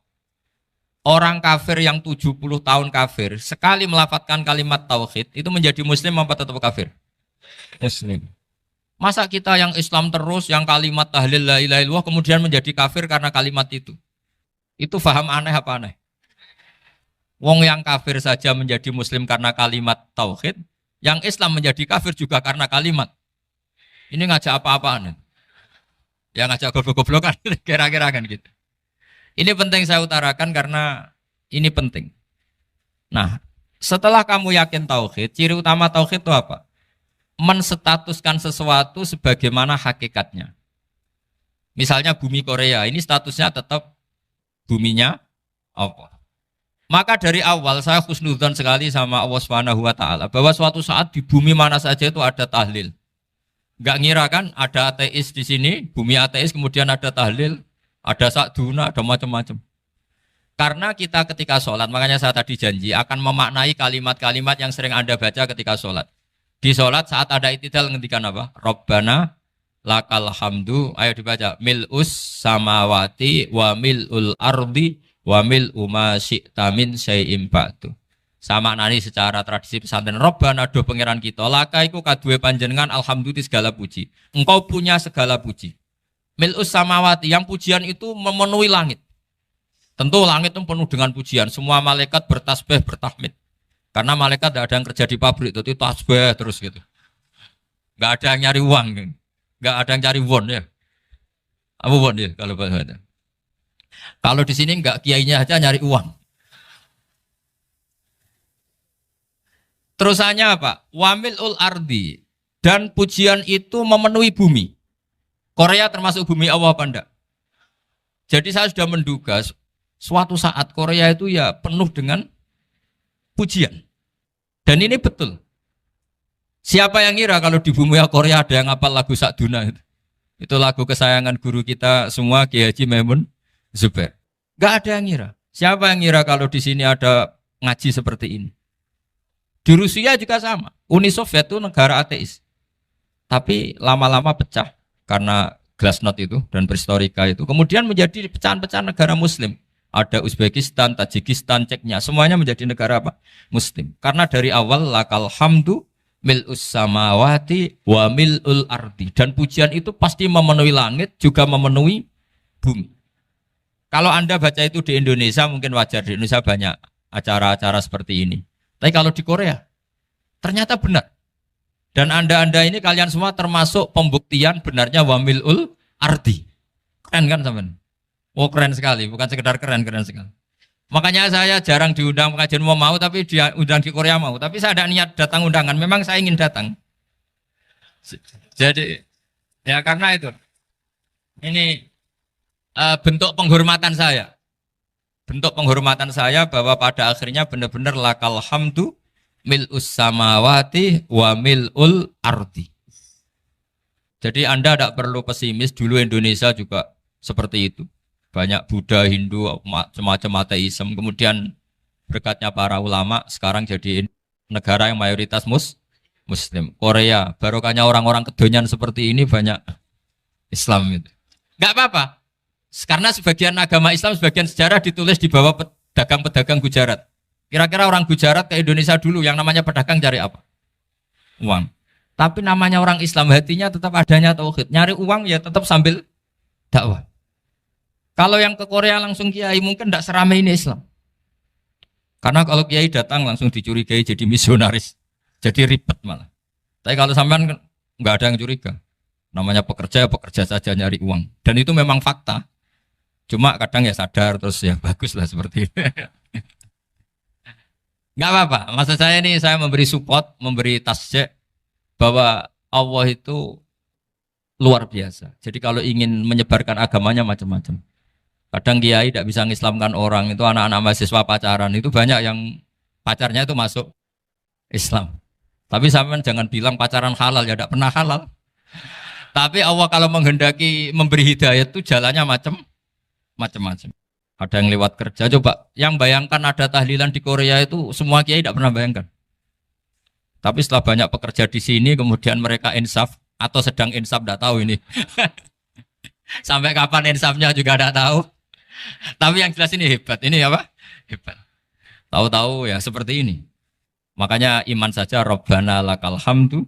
Orang kafir yang 70 tahun kafir, sekali melafadzkan kalimat tauhid, itu menjadi muslim apa tetap kafir? Muslim. Masa kita yang Islam terus, yang kalimat tahlil la ilaha illallah, kemudian menjadi kafir karena kalimat itu? Itu faham aneh apa aneh? Wong yang kafir saja menjadi muslim karena kalimat tauhid, yang Islam menjadi kafir juga karena kalimat. Ini ngajak apa-apaan? Ya ngajak goblok-goblokan, kira-kira kan gitu. Ini penting saya utarakan karena ini penting. Nah, setelah kamu yakin tauhid, ciri utama tauhid itu apa? Menstatuskan sesuatu sebagaimana hakikatnya. Misalnya bumi Korea, ini statusnya tetap buminya Allah. Maka dari awal saya husnudzon sekali sama Allah Subhanahu wa taala bahwa suatu saat di bumi mana saja itu ada tahlil. Enggak ngira kan ada ateis di sini, bumi ateis kemudian ada tahlil, ada sakduna, ada macam-macam. Karena kita ketika sholat, makanya saya tadi janji akan memaknai kalimat-kalimat yang sering Anda baca ketika sholat. Di sholat saat ada itidal ngendikan apa? Rabbana lakal hamdu, ayo dibaca, mil'us samawati wa mil'ul ardi wa mil'u ma syi'ta min syai'im ba'du. Sama nani secara tradisi pesantren, Rabbana do pangeran kita, laka iku kaduwe panjenengan alhamdulillah segala puji. Engkau punya segala puji. Mil'us samawati, yang pujian itu memenuhi langit. Tentu langit itu penuh dengan pujian. Semua malaikat bertasbih, bertahmid. Karena malaikat tidak ada yang kerja di pabrik, itu tasbih terus gitu. Nggak ada yang nyari uang, nggak ada yang cari won ya. Apa won ya kalau bahasa? Kalau di sini nggak kiainya aja nyari uang. Terusannya apa? Wamilul ardi, dan pujian itu memenuhi bumi. Korea termasuk bumi Allah apa enggak? Jadi saya sudah menduga suatu saat Korea itu ya penuh dengan pujian. Dan ini betul. Siapa yang ngira kalau di bumi Korea ada yang hafal lagu Sakduna itu? Itu lagu kesayangan guru kita semua, Kiai Haji Maimun Zubair. Gak ada yang ngira. Siapa yang ngira kalau di sini ada ngaji seperti ini? Di Rusia juga sama. Uni Soviet itu negara ateis. Tapi lama-lama pecah karena glasnost itu dan perestorika itu. Kemudian menjadi pecahan-pecahan negara muslim. Ada Uzbekistan, Tajikistan, Ceknya, semuanya menjadi negara apa? Muslim. Karena dari awal lakal hamdu mil'us samawati wa mil'ul ardi. Dan pujian itu pasti memenuhi langit, juga memenuhi bumi. Kalau Anda baca itu di Indonesia, mungkin wajar. Di Indonesia banyak acara-acara seperti ini. Tapi kalau di Korea, ternyata benar. Dan Anda ini kalian semua termasuk pembuktian benarnya wa mil'ul ardi. Keren kan teman? Oh keren sekali, bukan sekedar keren, keren sekali. Makanya saya jarang diundang pengajian mau, tapi diundang di Korea mau. Tapi saya ada niat datang undangan, memang saya ingin datang. Jadi, ya karena itu. Ini bentuk penghormatan saya. Bentuk penghormatan saya bahwa pada akhirnya benar-benar lakal hamdu mil'us samawati wa mil'ul ardi. Jadi Anda tidak perlu pesimis, dulu Indonesia juga seperti itu. Banyak Buddha, Hindu, semacam ateisme. Kemudian berkatnya para ulama sekarang jadi negara yang mayoritas Muslim. Korea, barokahnya orang-orang kedonyan seperti ini banyak Islam itu. Enggak apa-apa. Karena sebagian agama Islam, sebagian sejarah ditulis di bawah pedagang-pedagang Gujarat. Kira-kira orang Gujarat ke Indonesia dulu yang namanya pedagang cari apa? Uang. Tapi namanya orang Islam, hatinya tetap adanya tauhid. Nyari uang ya tetap sambil dakwah. Kalau yang ke Korea langsung kiai mungkin tidak seramai ini Islam. Karena kalau kiai datang langsung dicurigai jadi misionaris. Jadi ribet malah. Tapi kalau sampean nggak ada yang curiga. Namanya pekerja, pekerja saja nyari uang. Dan itu memang fakta. Cuma kadang ya sadar terus ya bagus lah seperti itu. Nggak apa-apa. Maksud saya ini saya memberi support, memberi tasjek bahwa Allah itu luar biasa. Jadi kalau ingin menyebarkan agamanya macam-macam. Kadang kiai tidak bisa mengislamkan orang, itu anak-anak mahasiswa pacaran, itu banyak yang pacarnya itu masuk Islam. Tapi sampean jangan bilang pacaran halal, ya tidak pernah halal. Tapi Allah kalau menghendaki memberi hidayah itu jalannya macam-macam. Ada yang lewat kerja, coba yang bayangkan ada tahlilan di Korea itu semua kiai tidak pernah bayangkan. Tapi setelah banyak pekerja di sini, kemudian mereka insaf atau sedang insaf, tidak tahu ini. Sampai kapan insafnya juga tidak tahu. Tapi yang jelas ini hebat. Ini apa? Hebat. Tahu-tahu ya seperti ini. Makanya iman saja Rabbana lakal hamdu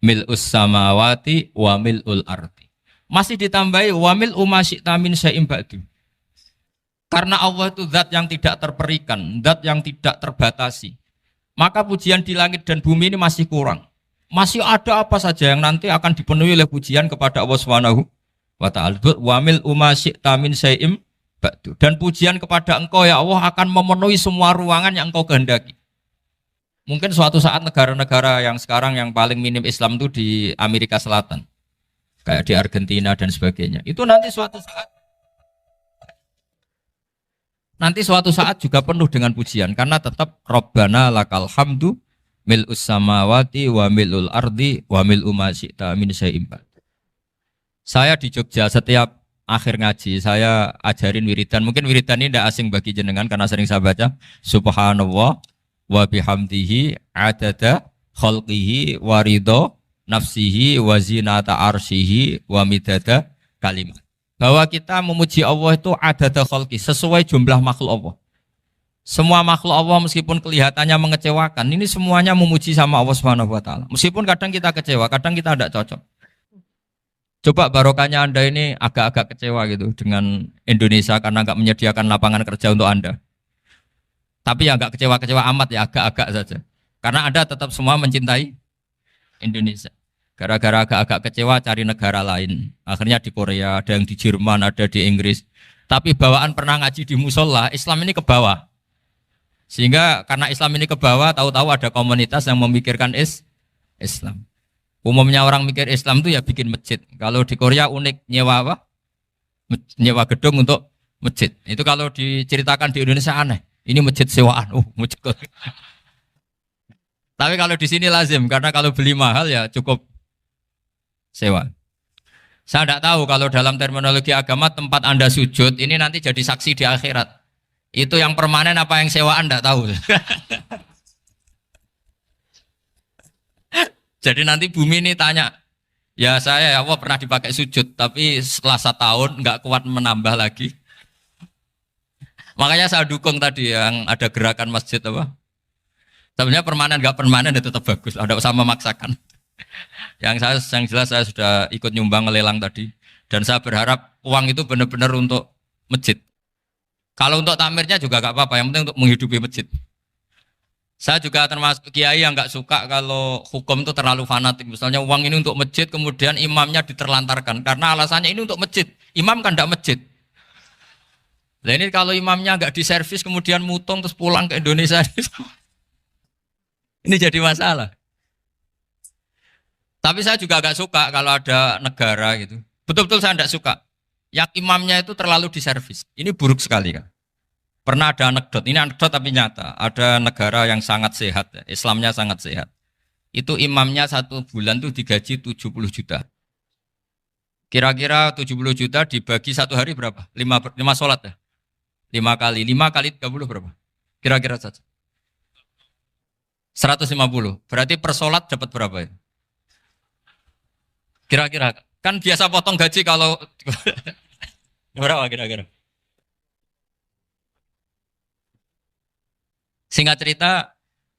mil'us samawati wa mil'ul ardi. Masih ditambahi wa mil'u ma syi'ta min syai'im ba'du. Karena Allah itu zat yang tidak terperikan, zat yang tidak terbatasi. Maka pujian di langit dan bumi ini masih kurang. Masih ada apa saja yang nanti akan dipenuhi oleh pujian kepada Allah Subhanahu wa ta'ala. Wa mil'u ma syi'ta min syai'im ba'du. Dan pujian kepada Engkau ya Allah akan memenuhi semua ruangan yang Engkau kehendaki. Mungkin suatu saat negara-negara yang sekarang yang paling minim Islam itu di Amerika Selatan. Kayak di Argentina dan sebagainya. Itu nanti suatu saat Nanti suatu saat juga penuh dengan pujian karena tetap Rabbana lakal hamdu mil'us samawati wa mil'ul ardi wa mil'u ma syi'ta min syai'in ba'd. Saya di Jogja setiap akhir ngaji saya ajarin wiridan. Mungkin wiridan ini tidak asing bagi jenengan karena sering saya baca Subhanallah wa bihamdihi adada khalqihi wa ridho nafsihi wa zinata arsyihi wa midada kalimat. Bahwa kita memuji Allah itu adada khalqi sesuai jumlah makhluk Allah. Semua makhluk Allah meskipun kelihatannya mengecewakan, ini semuanya memuji sama Allah Subhanahu wa taala. Meskipun kadang kita kecewa, kadang kita tidak cocok. Coba barokahnya Anda ini agak-agak kecewa gitu dengan Indonesia karena nggak menyediakan lapangan kerja untuk Anda. Tapi ya nggak kecewa-kecewa amat ya, agak-agak saja. Karena Anda tetap semua mencintai Indonesia. Gara-gara agak-agak kecewa cari negara lain. Akhirnya di Korea, ada yang di Jerman, ada di Inggris. Tapi bawaan pernah ngaji di musola, Islam ini ke bawah. Sehingga karena Islam ini ke bawah, tahu-tahu ada komunitas yang memikirkan Islam. Umumnya orang mikir Islam itu ya bikin masjid. Kalau di Korea unik, nyewa apa? Nyewa gedung untuk masjid. Itu kalau diceritakan di Indonesia aneh. Ini masjid sewaan. Masjid. Tapi kalau di sini lazim, karena kalau beli mahal ya cukup sewa. Saya tidak tahu kalau dalam terminologi agama tempat Anda sujud ini nanti jadi saksi di akhirat. Itu yang permanen apa yang sewaan tidak tahu. Jadi nanti bumi ini tanya, ya saya ya Allah pernah dipakai sujud, tapi setelah 1 tahun nggak kuat menambah lagi. Makanya saya dukung tadi yang ada gerakan masjid apa. Sebenarnya permanen nggak permanen itu tetap bagus, ada usah memaksakan. Yang jelas saya sudah ikut nyumbang lelang tadi, dan saya berharap uang itu benar-benar untuk masjid. Kalau untuk takmirnya juga gak apa-apa, yang penting untuk menghidupi masjid. Saya juga termasuk kiai yang gak suka kalau hukum itu terlalu fanatik. Misalnya uang ini untuk masjid, kemudian imamnya diterlantarkan. Karena alasannya ini untuk masjid. Imam kan gak masjid. Nah ini kalau imamnya gak diservis, kemudian mutung terus pulang ke Indonesia. Ini jadi masalah. Tapi saya juga gak suka kalau ada negara gitu. Betul-betul saya gak suka. Yang imamnya itu terlalu diservis. Ini buruk sekali kan. Pernah ada anekdot, ini anekdot tapi nyata. Ada negara yang sangat sehat, Islamnya sangat sehat. Itu imamnya 1 bulan tuh digaji 70 juta. Kira-kira 70 juta dibagi 1 hari berapa? 5 sholat ya? 5 kali 30 berapa? Kira-kira saja. 150. Berarti per sholat dapat berapa ya? Kira-kira. Kan biasa potong gaji kalau berapa kira-kira? Singkat cerita,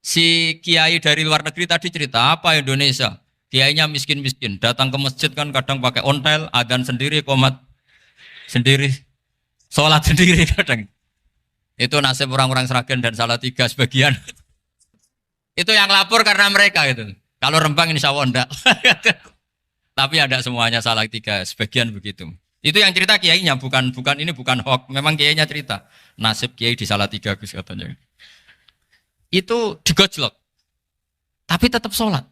si kiai dari luar negeri tadi cerita apa Indonesia? Kiainya miskin-miskin, datang ke masjid kan kadang pakai ontel, adzan sendiri, qomat sendiri, sholat sendiri kadang. Itu nasib orang-orang Sragen dan Salatiga sebagian. Itu yang lapor karena mereka itu. Kalau Rembang insya Allah enggak. Tapi ada semuanya Salatiga, sebagian begitu. Itu yang cerita kiainya, bukan ini bukan hoax. Memang kiainya cerita. Nasib kiai di Salatiga Gus katanya. Itu digojlok. Tapi tetap sholat.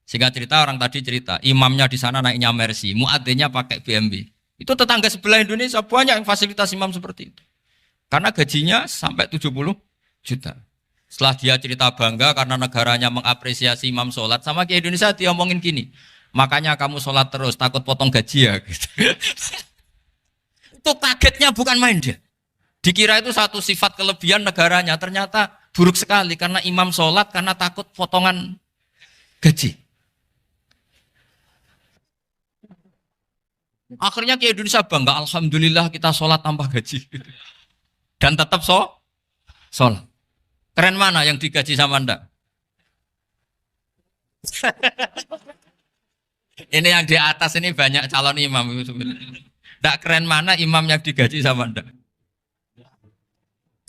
Sehingga cerita orang tadi cerita, imamnya di sana naiknya Mercy, muadzinnya pakai BMW. Itu tetangga sebelah Indonesia banyak yang fasilitas imam seperti itu. Karena gajinya sampai 70 juta. Setelah dia cerita bangga karena negaranya mengapresiasi imam sholat, sama kiai Indonesia dia omongin gini, makanya kamu sholat terus, takut potong gaji ya. Gitu. Itu kagetnya bukan main dia. Dikira itu satu sifat kelebihan negaranya, ternyata buruk sekali karena imam sholat karena takut potongan gaji. Akhirnya kiai Indonesia bangga, alhamdulillah kita sholat tanpa gaji. Dan tetap sholat. Keren mana yang digaji sama Anda? Ini yang di atas ini banyak calon imam. Tidak keren mana imam yang digaji sama Anda?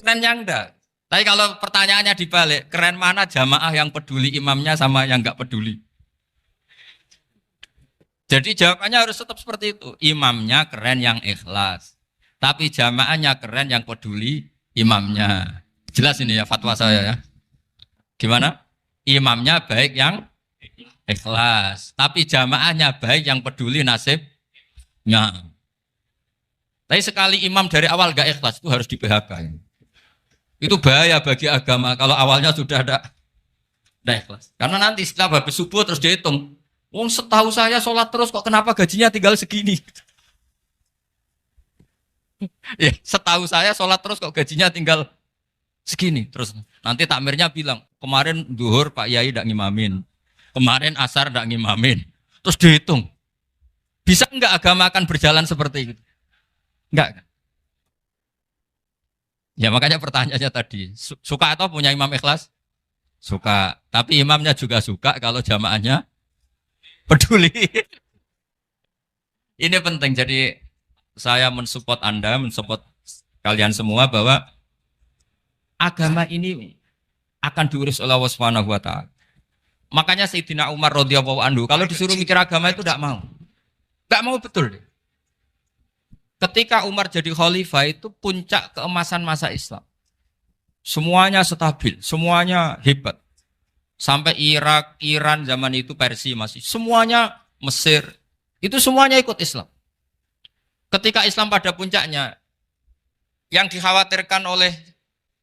Keren yang enggak. Tapi kalau pertanyaannya dibalik, keren mana jamaah yang peduli imamnya sama yang enggak peduli? Jadi jawabannya harus tetap seperti itu. Imamnya keren yang ikhlas. Tapi jamaahnya keren yang peduli imamnya. Jelas ini ya fatwa saya ya. Gimana? Imamnya baik yang ikhlas. Tapi jamaahnya baik yang peduli nasibnya. Tapi sekali imam dari awal gak ikhlas itu harus di PHK. Itu bahaya bagi agama kalau awalnya sudah ada ikhlas. Karena nanti setelah habis subuh terus dihitung. Wong setahu saya sholat terus kok kenapa gajinya tinggal segini? Ya, setahu saya sholat terus kok gajinya tinggal segini. Terus nanti takmirnya bilang, kemarin duhur Pak Yai tidak ngimamin. Kemarin asar tidak ngimamin. Terus dihitung. Bisa enggak agama akan berjalan seperti itu? Enggak. Ya makanya pertanyaannya tadi, suka atau punya imam ikhlas? Suka. Tapi imamnya juga suka kalau jamaahnya peduli. Ini penting. Jadi saya mensupport Anda, mensupport kalian semua bahwa agama ini akan diurus oleh Allah Subhanahu wa taala. Makanya Sayyidina Umar radhiyallahu anhu kalau disuruh mikir agama itu tidak mau. Tidak mau betul. Ketika Umar jadi khalifah itu puncak keemasan masa Islam. Semuanya stabil, semuanya hebat. Sampai Irak, Iran zaman itu Persia masih. Semuanya Mesir, itu semuanya ikut Islam. Ketika Islam pada puncaknya, yang dikhawatirkan oleh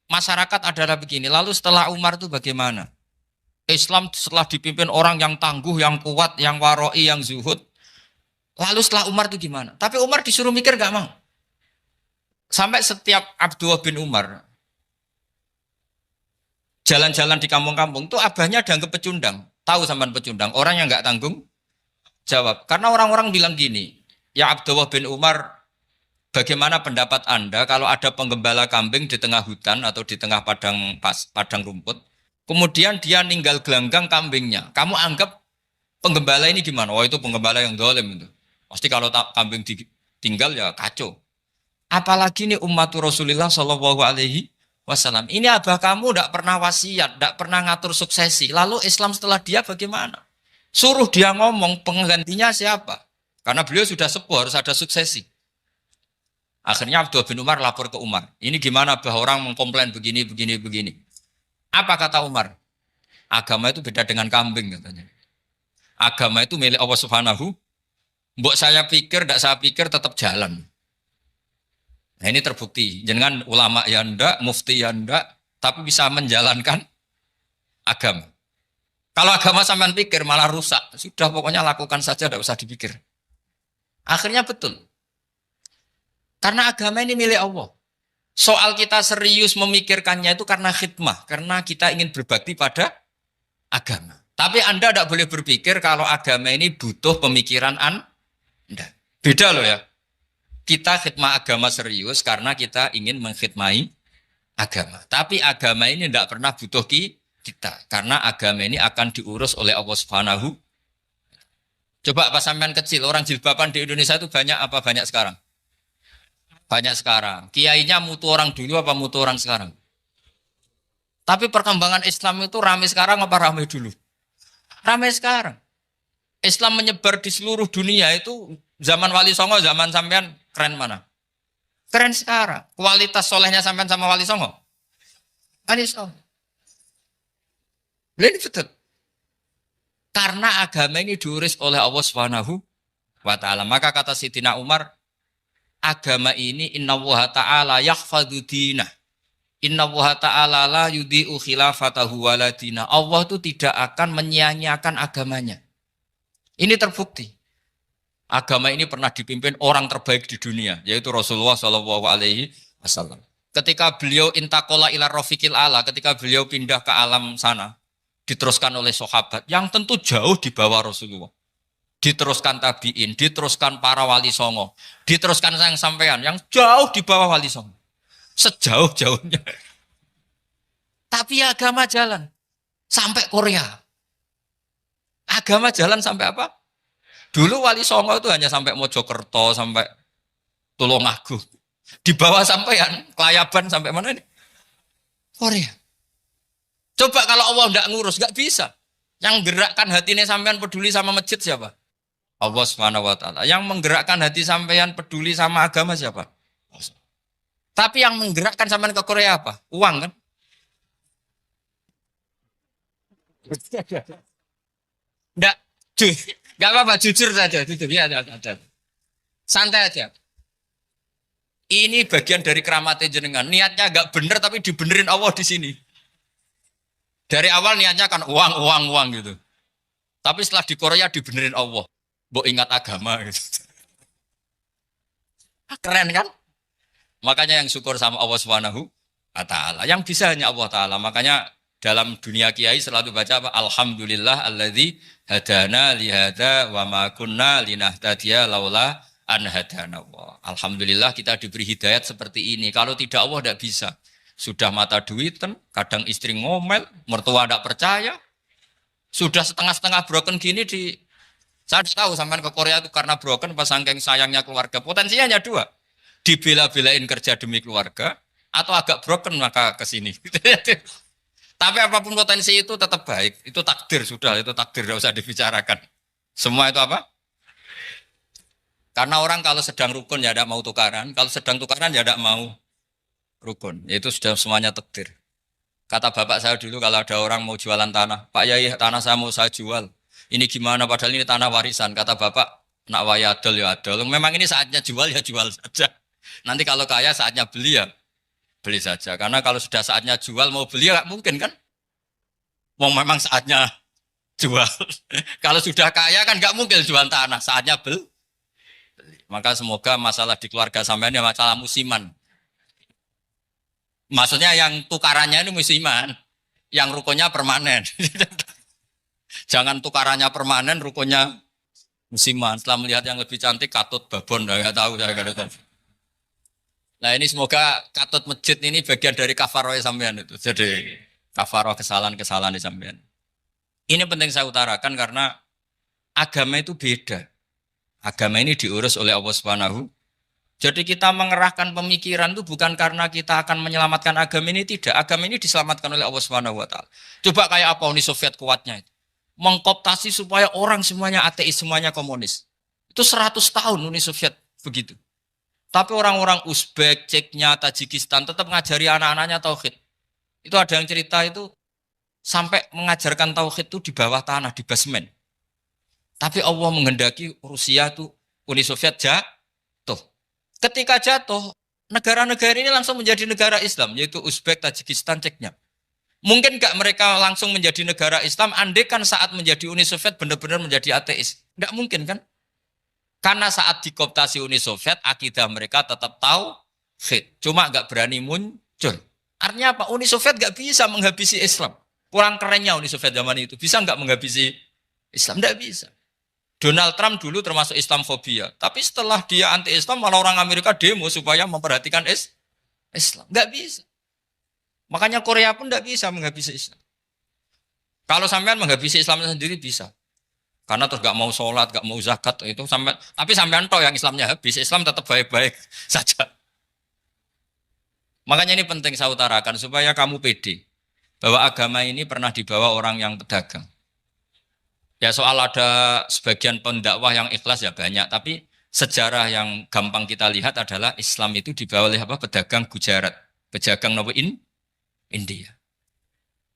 masyarakat adalah begini. Lalu setelah Umar itu bagaimana? Islam setelah dipimpin orang yang tangguh, yang kuat, yang waroi, yang zuhud. Lalu setelah Umar itu gimana? Tapi Umar disuruh mikir gak mau. Sampai setiap Abdullah bin Umar jalan-jalan di kampung-kampung itu abahnya dianggap pecundang. Tahu sampean pecundang? Orang yang gak tanggung jawab. Karena orang-orang bilang gini, ya Abdullah bin Umar, bagaimana pendapat Anda kalau ada penggembala kambing di tengah hutan atau di tengah padang rumput, kemudian dia ninggal gelanggang kambingnya. Kamu anggap penggembala ini gimana? Oh itu penggembala yang dolim itu. Pasti kalau kambing ditinggal ya kacau. Apalagi ini umatur Rasulullah Shallallahu Alaihi Wasallam. Ini abah kamu tidak pernah wasiat, tidak pernah ngatur suksesi. Lalu Islam setelah dia bagaimana? Suruh dia ngomong penggantinya siapa? Karena beliau sudah sepuh harus ada suksesi. Akhirnya Abdullah bin Umar lapor ke Umar. Ini gimana abah orang mengkomplain begini. Apa kata Umar? Agama itu beda dengan kambing katanya. Agama itu milik Allah Subhanahu. Mbok saya pikir, tidak saya pikir tetap jalan. Nah ini terbukti. Jangan ulama ya ndak, mufti ya ndak, tapi bisa menjalankan agama. Kalau agama sampean pikir malah rusak. Sudah pokoknya lakukan saja, tidak usah dipikir. Akhirnya betul. Karena agama ini milik Allah. Soal kita serius memikirkannya itu karena khidmah. Karena kita ingin berbakti pada agama. Tapi Anda tidak boleh berpikir kalau agama ini butuh pemikiran Anda. Beda loh ya. Kita khidmah agama serius karena kita ingin mengkhidmai agama. Tapi agama ini tidak pernah butuh kita. Karena agama ini akan diurus oleh Allah Subhanahu. Coba pas sampean kecil, orang jilbaban di Indonesia itu banyak apa banyak sekarang? Banyak sekarang. Kiainya mutu orang dulu apa mutu orang sekarang? Tapi perkembangan Islam itu ramai sekarang apa ramai dulu? Ramai sekarang. Islam menyebar di seluruh dunia itu zaman Wali Songo, zaman sampean keren mana? Keren sekarang. Kualitas solehnya sampean sama Wali Songo? Wali Songo. Ini betul. Karena agama ini diurus oleh Allah Subhanahu wa taala. Maka kata Sayyidina Umar, agama ini innallaha ta'ala yahfadzu dinah. Innallaha ta'ala la yudhi'u khilafatahu waladina. Allah itu tidak akan menyia-nyiakan agamanya. Ini terbukti. Agama ini pernah dipimpin orang terbaik di dunia, yaitu Rasulullah Shallallahu Alaihi Wasallam. Ketika beliau intakola ila rofiqil ala, ketika beliau pindah ke alam sana, diteruskan oleh sahabat yang tentu jauh di bawah Rasulullah. Diteruskan tabiin, diteruskan para wali songo, diteruskan sayang sampean yang jauh di bawah wali songo. Sejauh-jauhnya. Tapi agama jalan sampai Korea. Agama jalan sampai apa? Dulu Wali Songo itu hanya sampai Mojokerto, sampai Tulungagung. Di bawah sampean, Kelayaban sampai mana ini? Korea. Coba kalau Allah tidak ngurus, nggak bisa. Yang gerakkan hatinya sampean peduli sama masjid siapa? Allah Subhanahu wa taala. Yang menggerakkan hati sampean peduli sama agama siapa? Tapi yang menggerakkan sampean ke Korea apa? Uang kan? Enggak, enggak apa-apa, jujur saja, jujur ya, santai aja. Ini bagian dari keramatnya jenengan. Niatnya agak bener tapi dibenerin Allah di sini. Dari awal niatnya kan uang, uang, uang gitu. Tapi setelah di Korea dibenerin Allah. Mbok ingat agama gitu. Keren kan? Makanya yang syukur sama Allah Subhanahu wa taala. Yang bisa hanya Allah taala. Makanya dalam dunia kiai selalu baca apa? Alhamdulillah alladzi hadana li hadza wa ma kunna linahtadiya laula an hadana Allah. Alhamdulillah kita diberi hidayat seperti ini. Kalau tidak Allah tidak bisa. Sudah mata duitan, kadang istri ngomel, mertua tidak percaya. Sudah setengah-setengah broken gini saya tahu sampai ke Korea itu karena broken pas saking sayangnya keluarga. Potensinya hanya dua. Dibela-belain kerja demi keluarga atau agak broken maka ke sini. Tapi apapun potensi itu tetap baik. Itu takdir sudah, itu takdir tidak usah dibicarakan. Semua itu apa? Karena orang kalau sedang rukun ya tidak mau tukaran, kalau sedang tukaran ya tidak mau rukun. Itu sudah semuanya takdir. Kata bapak saya dulu kalau ada orang mau jualan tanah, Pak Yai tanah saya mau saya jual. Ini gimana padahal ini tanah warisan. Kata bapak, nak waya adol ya adol. Memang ini saatnya jual ya jual saja. Nanti kalau kaya saatnya beli ya beli saja. Karena kalau sudah saatnya jual mau beli ya nggak mungkin kan. Mau memang saatnya jual. Kalau sudah kaya kan nggak mungkin jual tanah. Saatnya beli. Maka semoga masalah di keluarga sampean ya masalah musiman. Maksudnya yang tukarannya ini musiman, yang rukunnya permanen. Jangan tukarannya permanen, rukunnya musiman. Setelah melihat yang lebih cantik, katut babon, nggak tahu saya nggak tahu. Nah ini semoga katut masjid ini bagian dari kafaroh sampean itu. Jadi kafaroh kesalahan-kesalahan di sampean. Ini penting saya utarakan karena agama itu beda. Agama ini diurus oleh Allah Subhanahu. Jadi kita mengerahkan pemikiran itu bukan karena kita akan menyelamatkan agama ini, tidak. Agama ini diselamatkan oleh Allah Subhanahu wa taala. Coba kayak apa Uni Soviet kuatnya itu. Mengkooptasi supaya orang semuanya ateis, semuanya komunis. Itu 100 tahun Uni Soviet begitu. Tapi orang-orang Uzbek, Ceknya, Tajikistan tetap ngajari anak-anaknya tauhid. Itu ada yang cerita itu sampai mengajarkan tauhid itu di bawah tanah, di basement. Tapi Allah menghendaki Rusia itu Uni Soviet jatuh. Ketika jatuh, negara-negara ini langsung menjadi negara Islam, yaitu Uzbek, Tajikistan, Ceknya. Mungkin nggak mereka langsung menjadi negara Islam, andai kan saat menjadi Uni Soviet benar-benar menjadi ateis. Nggak mungkin kan? Karena saat dikooptasi Uni Soviet, akidah mereka tetap tauhid. Cuma nggak berani muncul. Artinya apa? Uni Soviet nggak bisa menghabisi Islam. Kurang kerennya Uni Soviet zaman itu. Bisa nggak menghabisi Islam? Nggak bisa. Donald Trump dulu termasuk Islamfobia. Tapi setelah dia anti-Islam, malah orang Amerika demo supaya memperhatikan Islam. Nggak bisa. Makanya Korea pun nggak bisa menghabisi Islam. Kalau sampean menghabisi Islam sendiri bisa. Karena terus nggak mau sholat, nggak mau zakat, itu sampai. Tapi sampean toh yang Islamnya habis, Islam tetap baik-baik saja. Makanya ini penting saya utarakan, supaya kamu pede. Bahwa agama ini pernah dibawa orang yang pedagang. Ya soal ada sebagian pendakwah yang ikhlas ya banyak, tapi sejarah yang gampang kita lihat adalah Islam itu dibawa oleh apa? Pedagang Gujarat, pedagang India.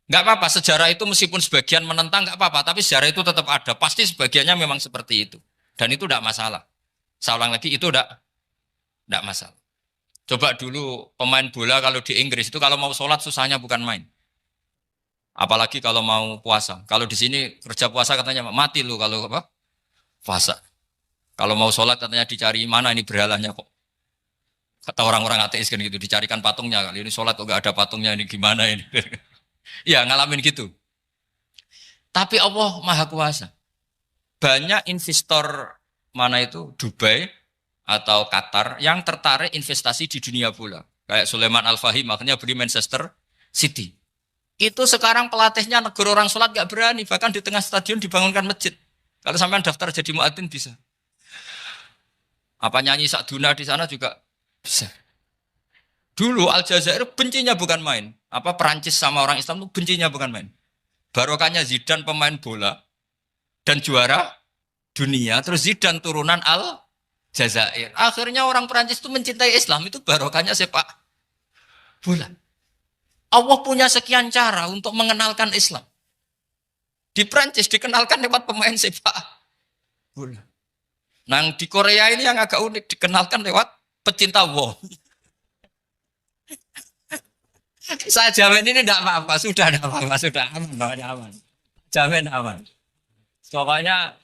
Nggak apa-apa, sejarah itu meskipun sebagian menentang nggak apa-apa, tapi sejarah itu tetap ada. Pasti sebagiannya memang seperti itu, dan itu tidak masalah. Saya ulang lagi, itu tidak masalah. Coba dulu pemain bola kalau di Inggris itu kalau mau sholat susahnya bukan main. Apalagi kalau mau puasa. Kalau di sini kerja puasa katanya mati lu kalau apa? Puasa. Kalau mau sholat katanya dicari mana ini berhalanya kok. Kata orang-orang ateis kan gitu, dicarikan patungnya. Kali ini sholat kok gak ada patungnya, ini gimana ini. Ya ngalamin gitu. Tapi Allah Maha Kuasa. Banyak investor mana itu Dubai atau Qatar yang tertarik investasi di dunia bola. Kayak Sulaiman Al-Fahim makanya beli Manchester City. Itu sekarang pelatihnya negara orang sholat gak berani. Bahkan di tengah stadion dibangunkan masjid. Kalau sampean daftar jadi muadzin bisa. Apa nyanyi Sakduna di sana juga bisa. Dulu Aljazair bencinya bukan main. Apa Perancis sama orang Islam itu bencinya bukan main. Barokahnya Zidane pemain bola. Dan juara dunia. Terus Zidane turunan Aljazair. Akhirnya orang Perancis itu mencintai Islam. Itu barokahnya sepak bola. Allah punya sekian cara untuk mengenalkan Islam. Di Prancis dikenalkan lewat pemain sepak bola. Nah di Korea ini yang agak unik dikenalkan lewat pecinta wong. Saya jamin ini tidak apa-apa, sudah tidak apa-apa, sudah aman, pokoknya aman. Jamin aman. Pokoknya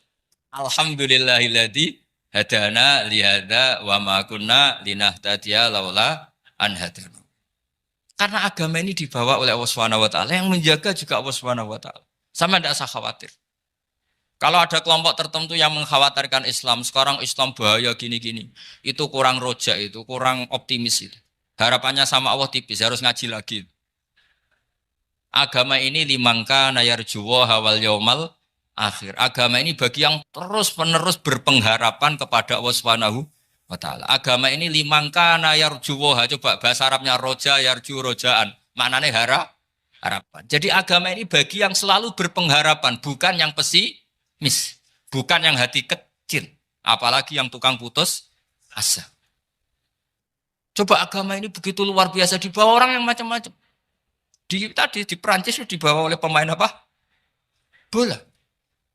alhamdulillahilladzi hadana lihada wa ma kunna linahtadiya laula an hadana. Karena agama ini dibawa oleh Allah Subhanahu wa taala, yang menjaga juga Allah Subhanahu wa taala. Sama tidak usah khawatir. Kalau ada kelompok tertentu yang mengkhawatirkan Islam, sekarang Islam bahaya gini-gini, itu kurang roja, itu kurang optimis itu. Harapannya sama Allah tipis, harus ngaji lagi. Agama ini limangka nayarjuwa hawal yaumal akhir. Agama ini bagi yang terus-menerus berpengharapan kepada Allah Subhanahu wa taala. Agama ini limangka nayarjuwa, coba bahasa Arabnya roja, yarju, rojaan. Maknanya harapan. Jadi agama ini bagi yang selalu berpengharapan, bukan yang pesimis, bukan yang hati kecil, apalagi yang tukang putus asa. Coba agama ini begitu luar biasa dibawa orang yang macam-macam. Tadi di Perancis dibawa oleh pemain apa? Bola.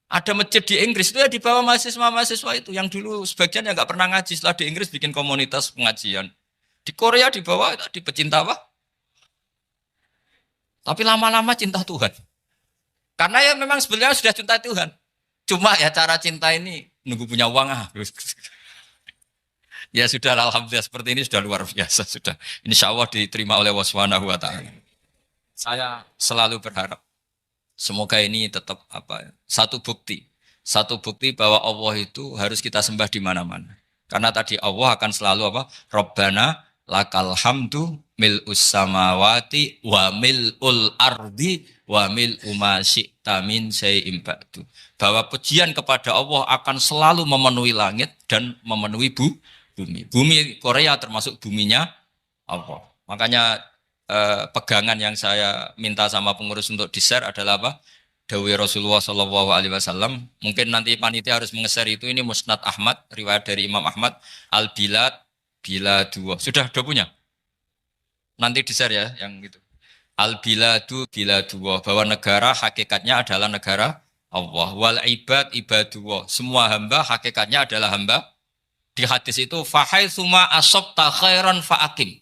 Ada masjid di Inggris itu ya dibawa mahasiswa-mahasiswa itu yang dulu sebagian yang nggak pernah ngaji, setelah di Inggris bikin komunitas pengajian. Di Korea dibawa di pecinta apa? Tapi lama-lama cinta Tuhan. Karena ya memang sebenarnya sudah cinta Tuhan. Cuma ya cara cinta ini nunggu punya uang Ya sudah, alhamdulillah seperti ini sudah luar biasa sudah. Insya Allah diterima oleh Allah Subhanahu wa taala. Saya selalu berharap semoga ini tetap satu bukti bahwa Allah itu harus kita sembah di mana-mana. Karena tadi Allah akan selalu Rabbana lakal hamdu mil'us samawati wa mil'ul ardi wa mil'u ma syi'ta min syai'in ba'du. Bahwa pujian kepada Allah akan selalu memenuhi langit dan memenuhi bumi. Bumi Korea termasuk buminya Allah. Makanya pegangan yang saya minta sama pengurus untuk di-share adalah Dawai Rasulullah Shallallahu Alaihi Wasallam. Mungkin nanti panitia harus mengeser itu. Ini Musnad Ahmad, riwayat dari Imam Ahmad. Al-Bilad bila dua. Sudah punya? Nanti di-share ya yang gitu. Al-Biladu bila dua. Bahwa negara hakikatnya adalah negara Allah. Wal ibad ibadullah. Semua hamba hakikatnya adalah hamba. Di hadis itu fahaitsuma asabta khairan fa'akim.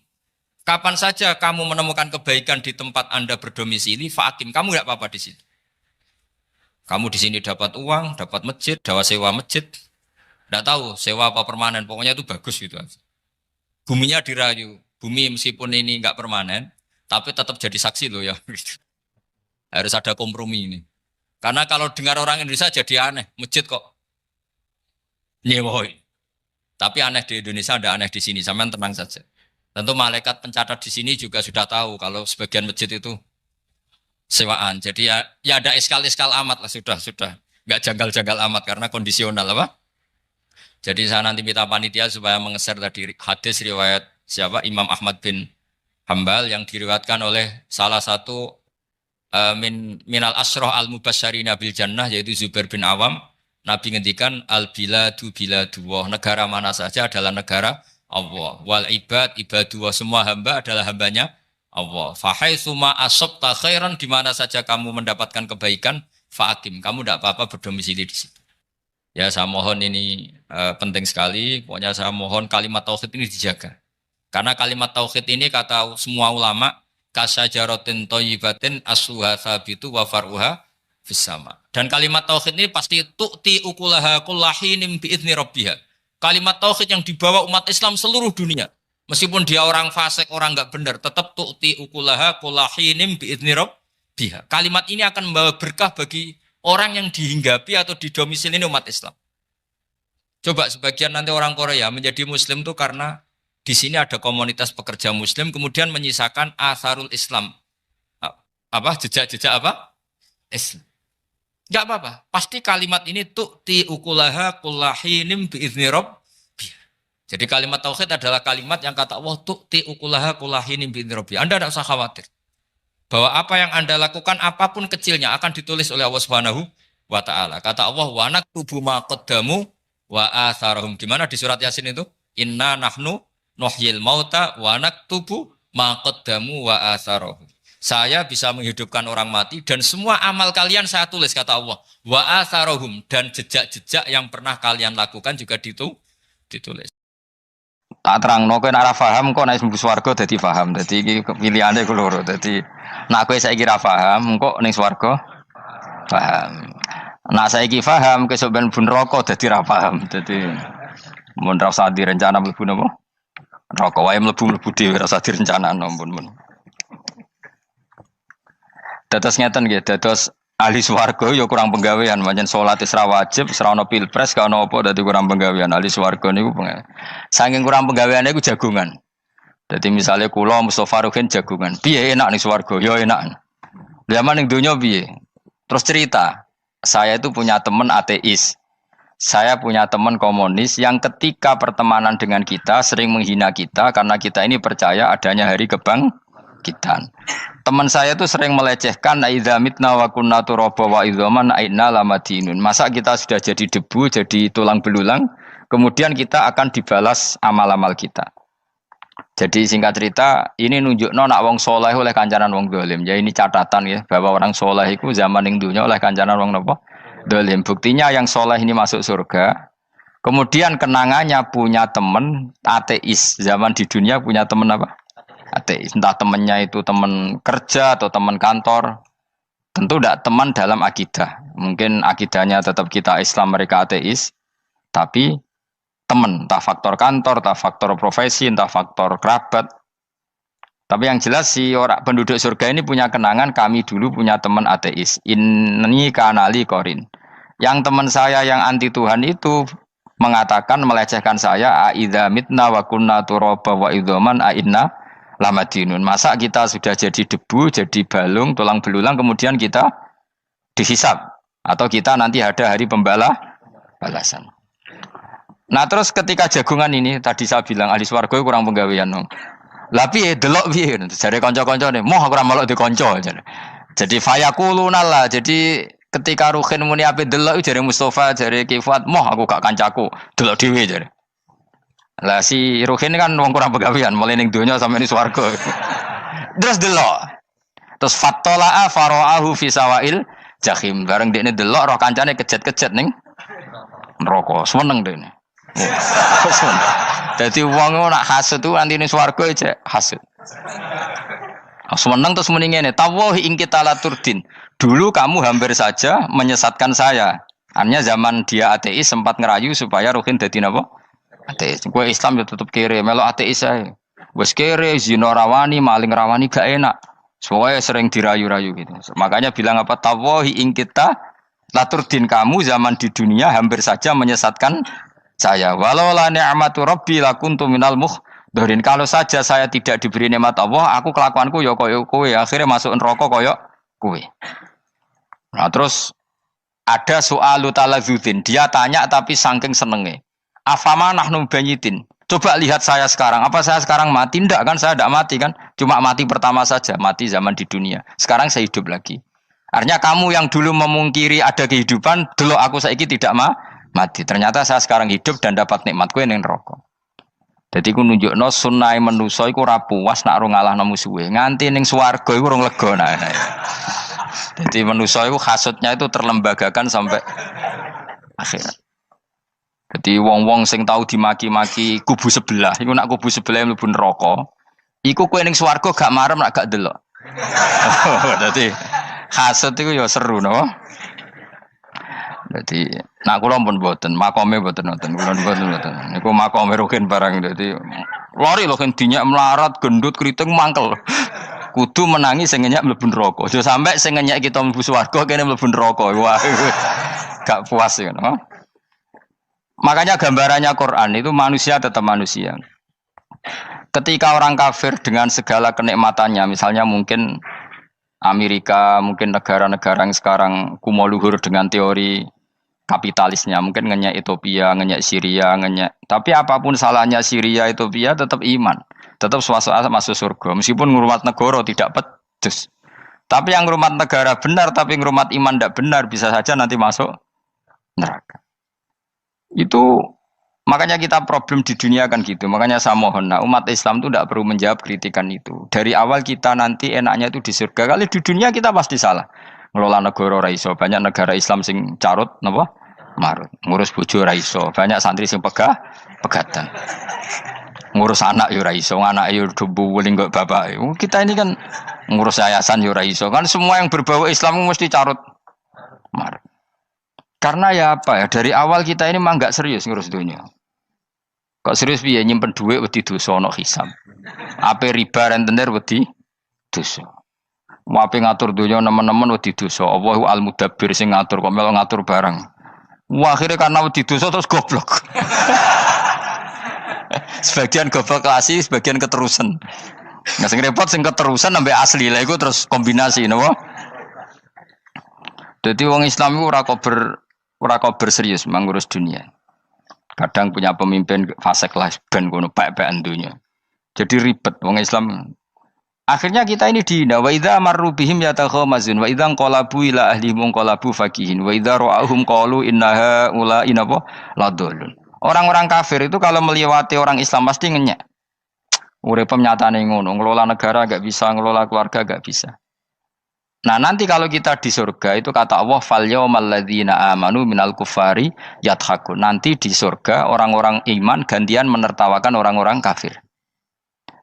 Kapan saja kamu menemukan kebaikan di tempat Anda berdomisili, fa'akim, kamu enggak apa-apa di sini. Kamu di sini dapat uang, dapat masjid, dapat sewa masjid. Enggak tahu sewa apa permanen, pokoknya itu bagus gitu aja. Buminya dirayu. Bumi meskipun ini enggak permanen, tapi tetap jadi saksi loh ya. Harus ada kompromi ini. Karena kalau dengar orang Indonesia jadi aneh, masjid kok nyewoi. Tapi aneh di Indonesia, ada aneh di sini. Sampean tenang saja. Tentu malaikat pencatat di sini juga sudah tahu kalau sebagian masjid itu sewaan. Jadi ya ada iskal-iskal amat lah sudah. Enggak janggal-janggal amat karena kondisional Jadi saya nanti minta panitia supaya mengeser tadi hadis riwayat siapa? Imam Ahmad bin Hambal yang diriwayatkan oleh salah satu minal asroh al-mubasyarina bil jannah yaitu Zubair bin Awam. Nabi ngendikan al-biladu biladullah, negara mana saja adalah negara Allah. Wal ibad ibadullah, semua hamba adalah hambanya Allah. Fahaitsuma asabta khairan, di mana saja kamu mendapatkan kebaikan, fa'akim, kamu tidak apa-apa berdomisili di situ. Ya saya mohon ini penting sekali, pokoknya saya mohon kalimat tauhid ini dijaga. Karena kalimat tauhid ini kata semua ulama, kasajaratin thayyibatin asluha tsabitu wa far'uha fis-sama. Dan kalimat tauhid ini pasti tu'ti ukulaha kullahinim bi'izni rabbiha. Kalimat tauhid yang dibawa umat Islam seluruh dunia. Meskipun dia orang fasik, orang enggak benar, tetap tu'ti ukulaha kullahinim bi'izni rabbiha. Kalimat ini akan membawa berkah bagi orang yang dihinggapi atau didomisili umat Islam. Coba sebagian nanti orang Korea menjadi muslim itu karena di sini ada komunitas pekerja muslim kemudian menyisakan atharul Islam. Jejak-jejak Islam. Enggak apa-apa. Pasti kalimat ini tu'ti ukulaha kullahinim bi'izni rabbiha. Jadi kalimat tauhid adalah kalimat yang kata Allah tu'ti ukulaha kullahinim bi'izni rabbiha. Anda tidak usah khawatir. Bahwa apa yang Anda lakukan apapun kecilnya akan ditulis oleh Allah Subhanahu wa taala. Kata Allah wa naktubu ma qaddamu wa atharahum. Di mana di surat Yasin itu? Inna nahnu nuhyil mauta wa naktubu ma qaddamu wa atharahum. Saya bisa menghidupkan orang mati dan semua amal kalian saya tulis, kata Allah. Wa atharohum, dan jejak-jejak yang pernah kalian lakukan juga ditulis. Tak terangno kowe nek ora paham kok nek mlebu swarga dadi paham. Dadi iki pilihane ku loro. Dadi nek kowe saiki ra paham kok ning swarga paham. Nek saiki paham kesuk ben bun neraka dadi ra paham. Dadi mun ra usah direncana mlebu napa? Neraka wae mlebu dhewe ra usah direncanano mun. Dados ngeten nggih, dados ahli swarga ya kurang penggawean, pancen salat wis ra wajib, ora ono pilpres, gak ono apa dadi kurang penggawean. Ahli swarga niku saking kurang penggaweane iku jagungan. Dadi misale kula Mustofa Ruhin jagungan, piye enak ning swarga? Ya enak. Zaman ning donya piye? Terus cerita, saya itu punya teman ateis. Saya punya teman komunis yang ketika pertemanan dengan kita sering menghina kita karena kita ini percaya adanya hari kebangkitan. Teman saya itu sering melecehkan idza mitna wa kunna turaba wa idzaman aina lamadinun. Masa kita sudah jadi debu, jadi tulang belulang, kemudian kita akan dibalas amal-amal kita. Jadi singkat cerita, ini nunjukno nak wong soleh oleh kancanan wong dolim. Ya ini catatan ya, bahwa orang soleh itu zaman ning dunya oleh kancanan wong napa? Dolim. Buktinya yang soleh ini masuk surga. Kemudian kenangannya punya teman ateis. Zaman di dunia punya teman apa? Ateis. Entah temannya itu teman kerja atau teman kantor. Tentu tidak teman dalam akidah. Mungkin akidahnya tetap kita Islam, mereka ateis. Tapi teman, entah faktor kantor, entah faktor profesi, entah faktor kerabat. Tapi yang jelas si orang penduduk surga ini punya kenangan, kami dulu punya teman ateis. Ini kanali korin. Yang teman saya yang anti Tuhan itu mengatakan, melecehkan saya, aidza mitna wa kunna turaba wa idzaman aina lamadinun. Masa kita sudah jadi debu, jadi balung, tulang belulang, kemudian kita dihisab. Atau kita nanti ada hari balasan. Nah terus ketika jagungan ini, tadi saya bilang ahli swarga kurang penggawean. Lah piye delok piye? Jare kanca-kancane, "Moh aku ora melok di kanca." Jadi fayakuluna lah. Jadi ketika Ruhin muni ape delok jare Mustofa, jare Kifat, "Moh aku gak kancaku, delok dhewe." Jare. Lah si Ruhin kan wong kurang penggawean, mulai ning donya sampe ning swarga. Terus delok. Terus fattala'a fara'ahu fi sawail jahim. Bareng dekne delok roh kancane kejet-kejet ning neraka. Seneng dekne. Jadi wong nak hasud tu nanti ning swarga aja hasud. Seneng terus muni ngene, tawahi ing kita laturdin. Dulu kamu hampir saja menyesatkan saya. Artinya zaman dia ateis sempat ngerayu supaya Ruhin dadi napa? Ateis. Gue Islam ya tetep kere, melok ateis ae. Wes kere, zina rawani, maling rawani gak enak. Soalnya sering dirayu-rayu gitu. Makanya bilang apa? Tawahi ing kita laturdin, kamu zaman di dunia hampir saja menyesatkan saya. Walau la ni'matu rabbi lakuntu minal muhdharin. Kalau saja saya tidak diberi nikmat Allah, aku kelakuanku ya koyo kowe, akhirnya masuk neraka koyo kowe. Nah, terus ada soalu talazudin. Dia tanya tapi saking senenge. Afama nahnu banyitin. Coba lihat saya sekarang. Apa saya sekarang mati? Tidak kan, saya tidak mati kan. Cuma mati pertama saja, mati zaman di dunia. Sekarang saya hidup lagi. Artinya kamu yang dulu memungkiri ada kehidupan, dulu aku saiki tidak mati. Ternyata saya sekarang hidup dan dapat nikmat kowe ning neraka. Dadi ku nunjukno sunah manusa iku ora puas nak ora ngalahno musuhe. Nganti ning swarga iku ora lega nah. Dadi manusa iku hasudnya itu terlembagakan sampai akhirat. Jadi wong-wong sing tahu dimaki-maki kubu sebelah, iku nak kubu sebelah mlebu neraka, iku kowe ning swarga gak marem nak gak delok. Dadi hasud iku ya seru no. Dadi nak kula pun mboten, makome mboten wonten, kula mboten. Niku makome Ruhin barang dadi lori lho kan dinyak melarat, gendut, kriting mangkel. Kudu menangi sing ngenyak mlebu neraka. Aja sampe sing ngenyak kita mlebu swarga kene mlebu neraka. Wah, gak puas ya no. Makanya gambarannya Quran itu manusia tetap manusia. Ketika orang kafir dengan segala kenikmatannya, misalnya mungkin Amerika, mungkin negara-negara yang sekarang kumo luhur dengan teori kapitalisnya, mungkin ngenyak Ethiopia, ngenyak Syria, ngenyak. Tapi apapun salahnya Syria, Ethiopia tetap iman, tetap swasta masuk surga. Meskipun ngurmat negara tidak pedes. Tapi yang ngurmat negara benar, tapi ngurmat iman tidak benar, bisa saja nanti masuk neraka. Itu makanya kita problem di dunia kan gitu. Makanya saya mohon, nah, umat Islam itu tidak perlu menjawab kritikan itu. Dari awal kita nanti enaknya itu di surga. Kali di dunia kita pasti salah. Ngelola negara raiso, banyak negara Islam sing carut, napa? Marut. Ngurus bojo raiso, banyak santri sing pegatan. ngurus anak yo ora iso, anak yo debu weling kok bapak. Kita ini kan ngurus yayasan yo ora iso. Kan semua yang berbau Islam mesti carut marut. Karena ya apa ya, dari awal kita ini mah enggak serius ngurus dunia. Kok serius piye nyimpen duit wedi dosa ana hisab. Ape riba rentenir wedi dosa. Mau ape ngatur dunia nemen-nemen wedi dosa. Allahu al-mudabbir sing ngatur kok melo ngatur barang. Wah, akhirnya karena wedi dosa terus goblok. Sebagian goblok klasik, sebagian keterusan. Nah, sing repot sing keterusan sampai asli lah iku terus kombinasi napa? Jadi wong Islam iku ora kober serius mengurus dunia. Kadang punya pemimpin fasik lah ben ngono pek-pekan dunia. Jadi ribet wong Islam. Akhirnya kita ini dihina wa idza marru bihim yatakhamazun wa idza qalabu ila ahlihim qalabu fakihin wa idza ra'ahum qalu innaha ula inapa ladallun. Orang-orang kafir itu kalau melewati orang Islam pasti ngenyek. Urip nyatane ngono, ngelola negara enggak bisa, ngelola keluarga enggak bisa. Nah, nanti kalau kita di surga itu kata Allah fal yaumal ladzina amanu minal kufari yadhakun. Nanti di surga orang-orang iman gantian menertawakan orang-orang kafir.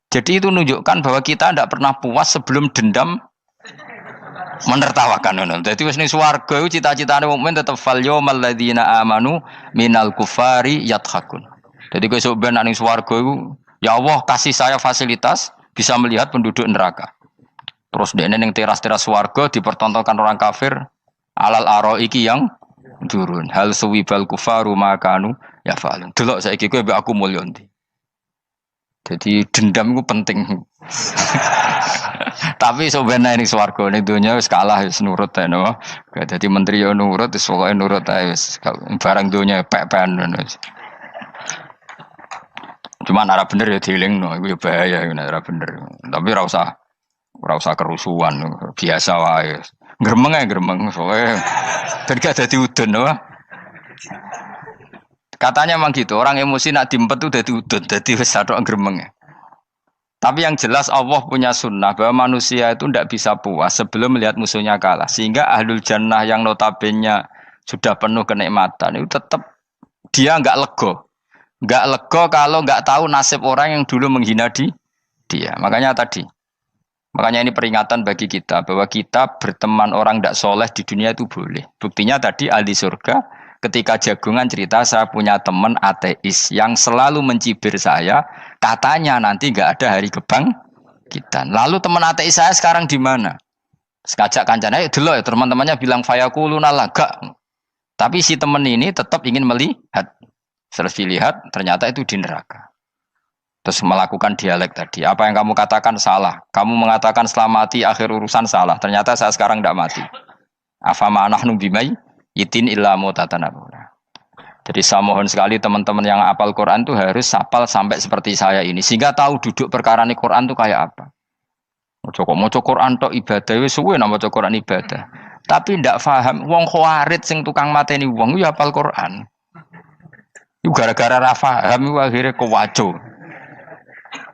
Jadi itu menunjukkan bahwa kita tidak pernah puas sebelum dendam menertawakan. Jadi wis ning swarga iku cita-citane mukmin tetep fal yaumal ladzina amanu minal kufari yadhakun. Jadi kowe sok ben ning swarga iku ya Allah kasih saya fasilitas bisa melihat penduduk neraka. Terus dene ning teras-teras swarga dipertontonkan orang kafir alal araiki yang turun. Hal suwibal kufaru makanu ya fa'alun. Delok saiki kowe mbek aku mulya ndi. Jadi dendam itu penting. Tapi sebenarnya ini swarga ini dunia wis kalah wis nurut ya no. Jadi menteri yo nurut wis pokoke nurut ae wis barang dunia pek-pekan ngono. Cuma ora bener ya dielingno iku ya bahaya ora bener. Tapi ora usah kerusuhan biasa wae. Gremeng ae gremeng soalnya ben gak dadi udun no. Katanya memang gitu, orang emosi nak diempet itu dadi udun, dadi wis satok gremeng. Tapi yang jelas Allah punya sunnah bahwa manusia itu tidak bisa puas sebelum melihat musuhnya kalah. Sehingga ahlul jannah yang notabene sudah penuh kenikmatan itu tetap dia enggak lego. Enggak lego kalau enggak tahu nasib orang yang dulu menghina dia. Makanya ini peringatan bagi kita bahwa kita berteman orang tidak soleh di dunia itu boleh. Buktinya tadi ahli surga ketika jagungan cerita saya punya teman ateis yang selalu mencibir saya, katanya nanti nggak ada hari kebangkitan. Lalu teman ateis saya sekarang di mana? Sekajak kancana dulu ya teman-temannya bilang fayakuluna laga. Tapi si teman ini tetap ingin melihat. Setelah dilihat ternyata itu di neraka. Terus melakukan dialek tadi. Apa yang kamu katakan salah. Kamu mengatakan setelah mati akhir urusan salah. Ternyata saya sekarang tidak mati. Afama anahnu bimai itin illa mutatanabuna. Jadi saya mohon sekali teman-teman yang hafal Quran itu harus hafal sampai seperti saya ini sehingga tahu duduk perkara ini Quran itu kayak apa. Maca Quran tok ibadah wis suwe nang maca Quran ibadah. Tapi ndak paham wong khawarit sing tukang mateni wong ya hafal Quran. Iku gara-gara ra paham iku akhire kewaco.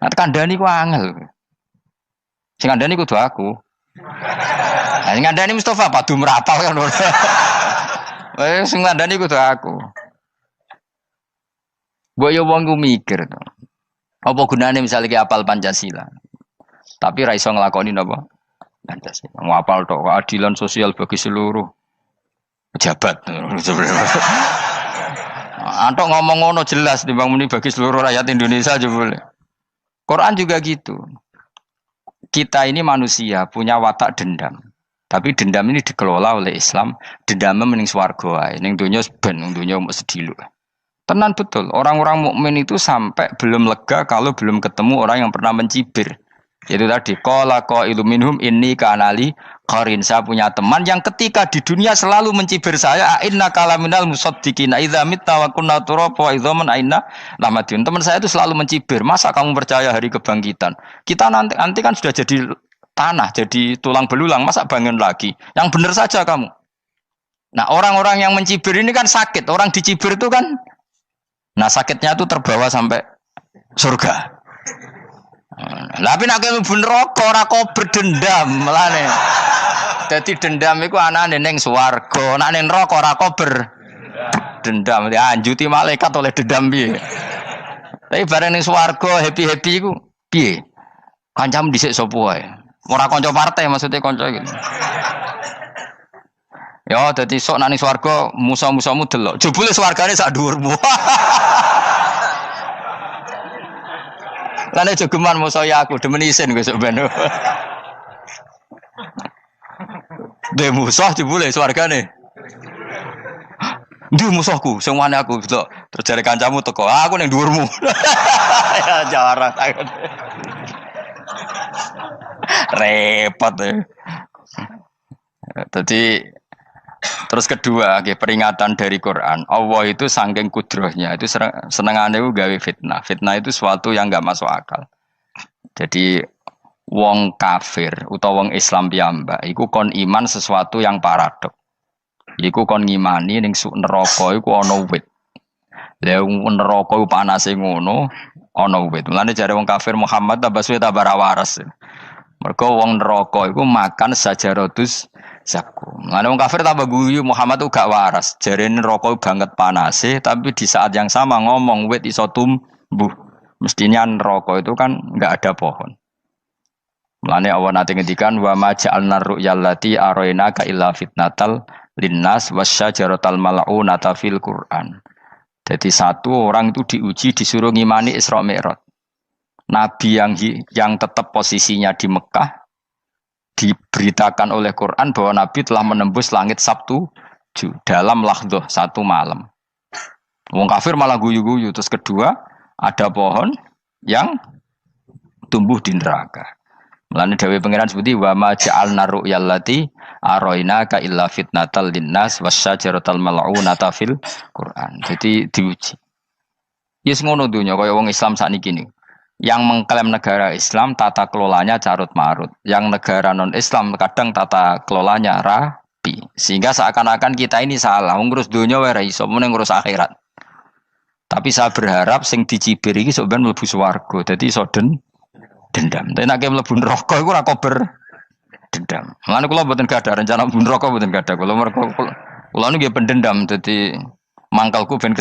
Nah kandhani ku angel. Sing kandhani kudu aku. Nah sing kandhani Mustafa padu merapal kan. Sing ngandani kudu aku. Mbok yo wong ku mikir to. Apa gunane misalnya ki apal Pancasila. Tapi ra iso nglakoni napa? Pancasila. Ngapal tok keadilan sosial bagi seluruh pejabat. Antok ngomong ngono jelas timbang muni bagi seluruh rakyat Indonesia aja boleh. Quran juga gitu. Kita ini manusia punya watak dendam. Tapi dendam ini dikelola oleh Islam. Dendamnya mending swarga wae. Ning donya ben, ning donya mung sediluk. Tenan betul. Orang-orang mukmin itu sampai belum lega kalau belum ketemu orang yang pernah mencibir. Itu tadi qala qailu minhum inni kanali qarin. Saya punya teman yang ketika di dunia selalu mencibir saya, inna kalaminal musaddiqina idza mitta wa kunna turaba wa idzaman aina lamadun. Teman saya itu selalu mencibir, masa kamu percaya hari kebangkitan? Kita nanti kan sudah jadi tanah, jadi tulang belulang, masa bangun lagi? Yang benar saja kamu. Nah, orang-orang yang mencibir ini kan sakit. Orang dicibir itu kan nah sakitnya itu terbawa sampai surga. Tapi nek mlebu neraka ora kok berdendam melane. Dadi dendam iku anane ning swarga, nek ning neraka ora kok berdendam. Dianjuti malaikat oleh dendam piye. Tapi bareng ning swarga happy-happy iku piye? Kancamu dhisik sapa wae. Ora kanca partai maksudnya kanca iki. Ya dadi sok nang swarga musa-musamu delok. Jebule swargane sak dhuwurmu. Lan jogeman musa ya aku demen isin besok ben. De musuh jebule swargane. Ndi musuhku sing wani aku delok terus jare kancamu teko. Aku ning dhuwurmu. Ya jarak. Repot ya. Jadi terus kedua, peringatan dari Quran. Allah itu saking kudrohnya itu senengane itu gawe fitnah. Fitnah itu sesuatu yang enggak masuk akal. Jadi wong kafir utawa wong Islam piyambak iku kon iman sesuatu yang paradok. Iku kon ngimani ning neraka iku ana wit. Lah neraka iku panase ngono, ana wit. Mulane jare wong kafir Muhammad tambah suwe tambah waras. Mergo wong neraka iku makan sajaratus zakum. Mulane wong kafir tambah guyu Muhammad tuh gak waras. Jarene neraka banget panase, tapi di saat yang sama ngomong wit iso tumbuh. Mestinya neraka itu kan enggak ada pohon. Mulane Allah nate ngendikan wa ma ja'alna ru'yal lati arainaka illa fitnatal linnas wasyajaratal mal'unata fil Qur'an. Jadi satu orang itu diuji disuruh ngimani Isra Mi'raj. Nabi yang tetap posisinya di Mekah diberitakan oleh Quran bahwa Nabi telah menembus langit Sabtu dalam lahdoh satu malam. Wong kafir malah guyu-guyu. Terus kedua ada pohon yang tumbuh di neraka. Mulane dawuh pangeran seperti wa ma ja'alna ru'yal lati arainaka illa fitnatal linnas wasyajaratal mal'unata fil Quran. Jadi diuji. Yes ngono dunya kaya wong Islam sakniki niku. Yang mengklaim negara Islam tata kelolanya carut marut. Yang negara non Islam kadang tata kelolanya rapi. Sehingga seakan-akan kita ini salah. Ngurus dunia wae ra iso, mung ngurus akhirat. Tapi saya berharap sing dicibir iki sok ben mlebu swarga. Dadi iso dendam. Tapi nek mlebu neraka iku ora kober dendam. Mulane kula mboten gadah rencana mlebu neraka mboten gadah. Kula niku nggih pendendam dadi mangkalku ben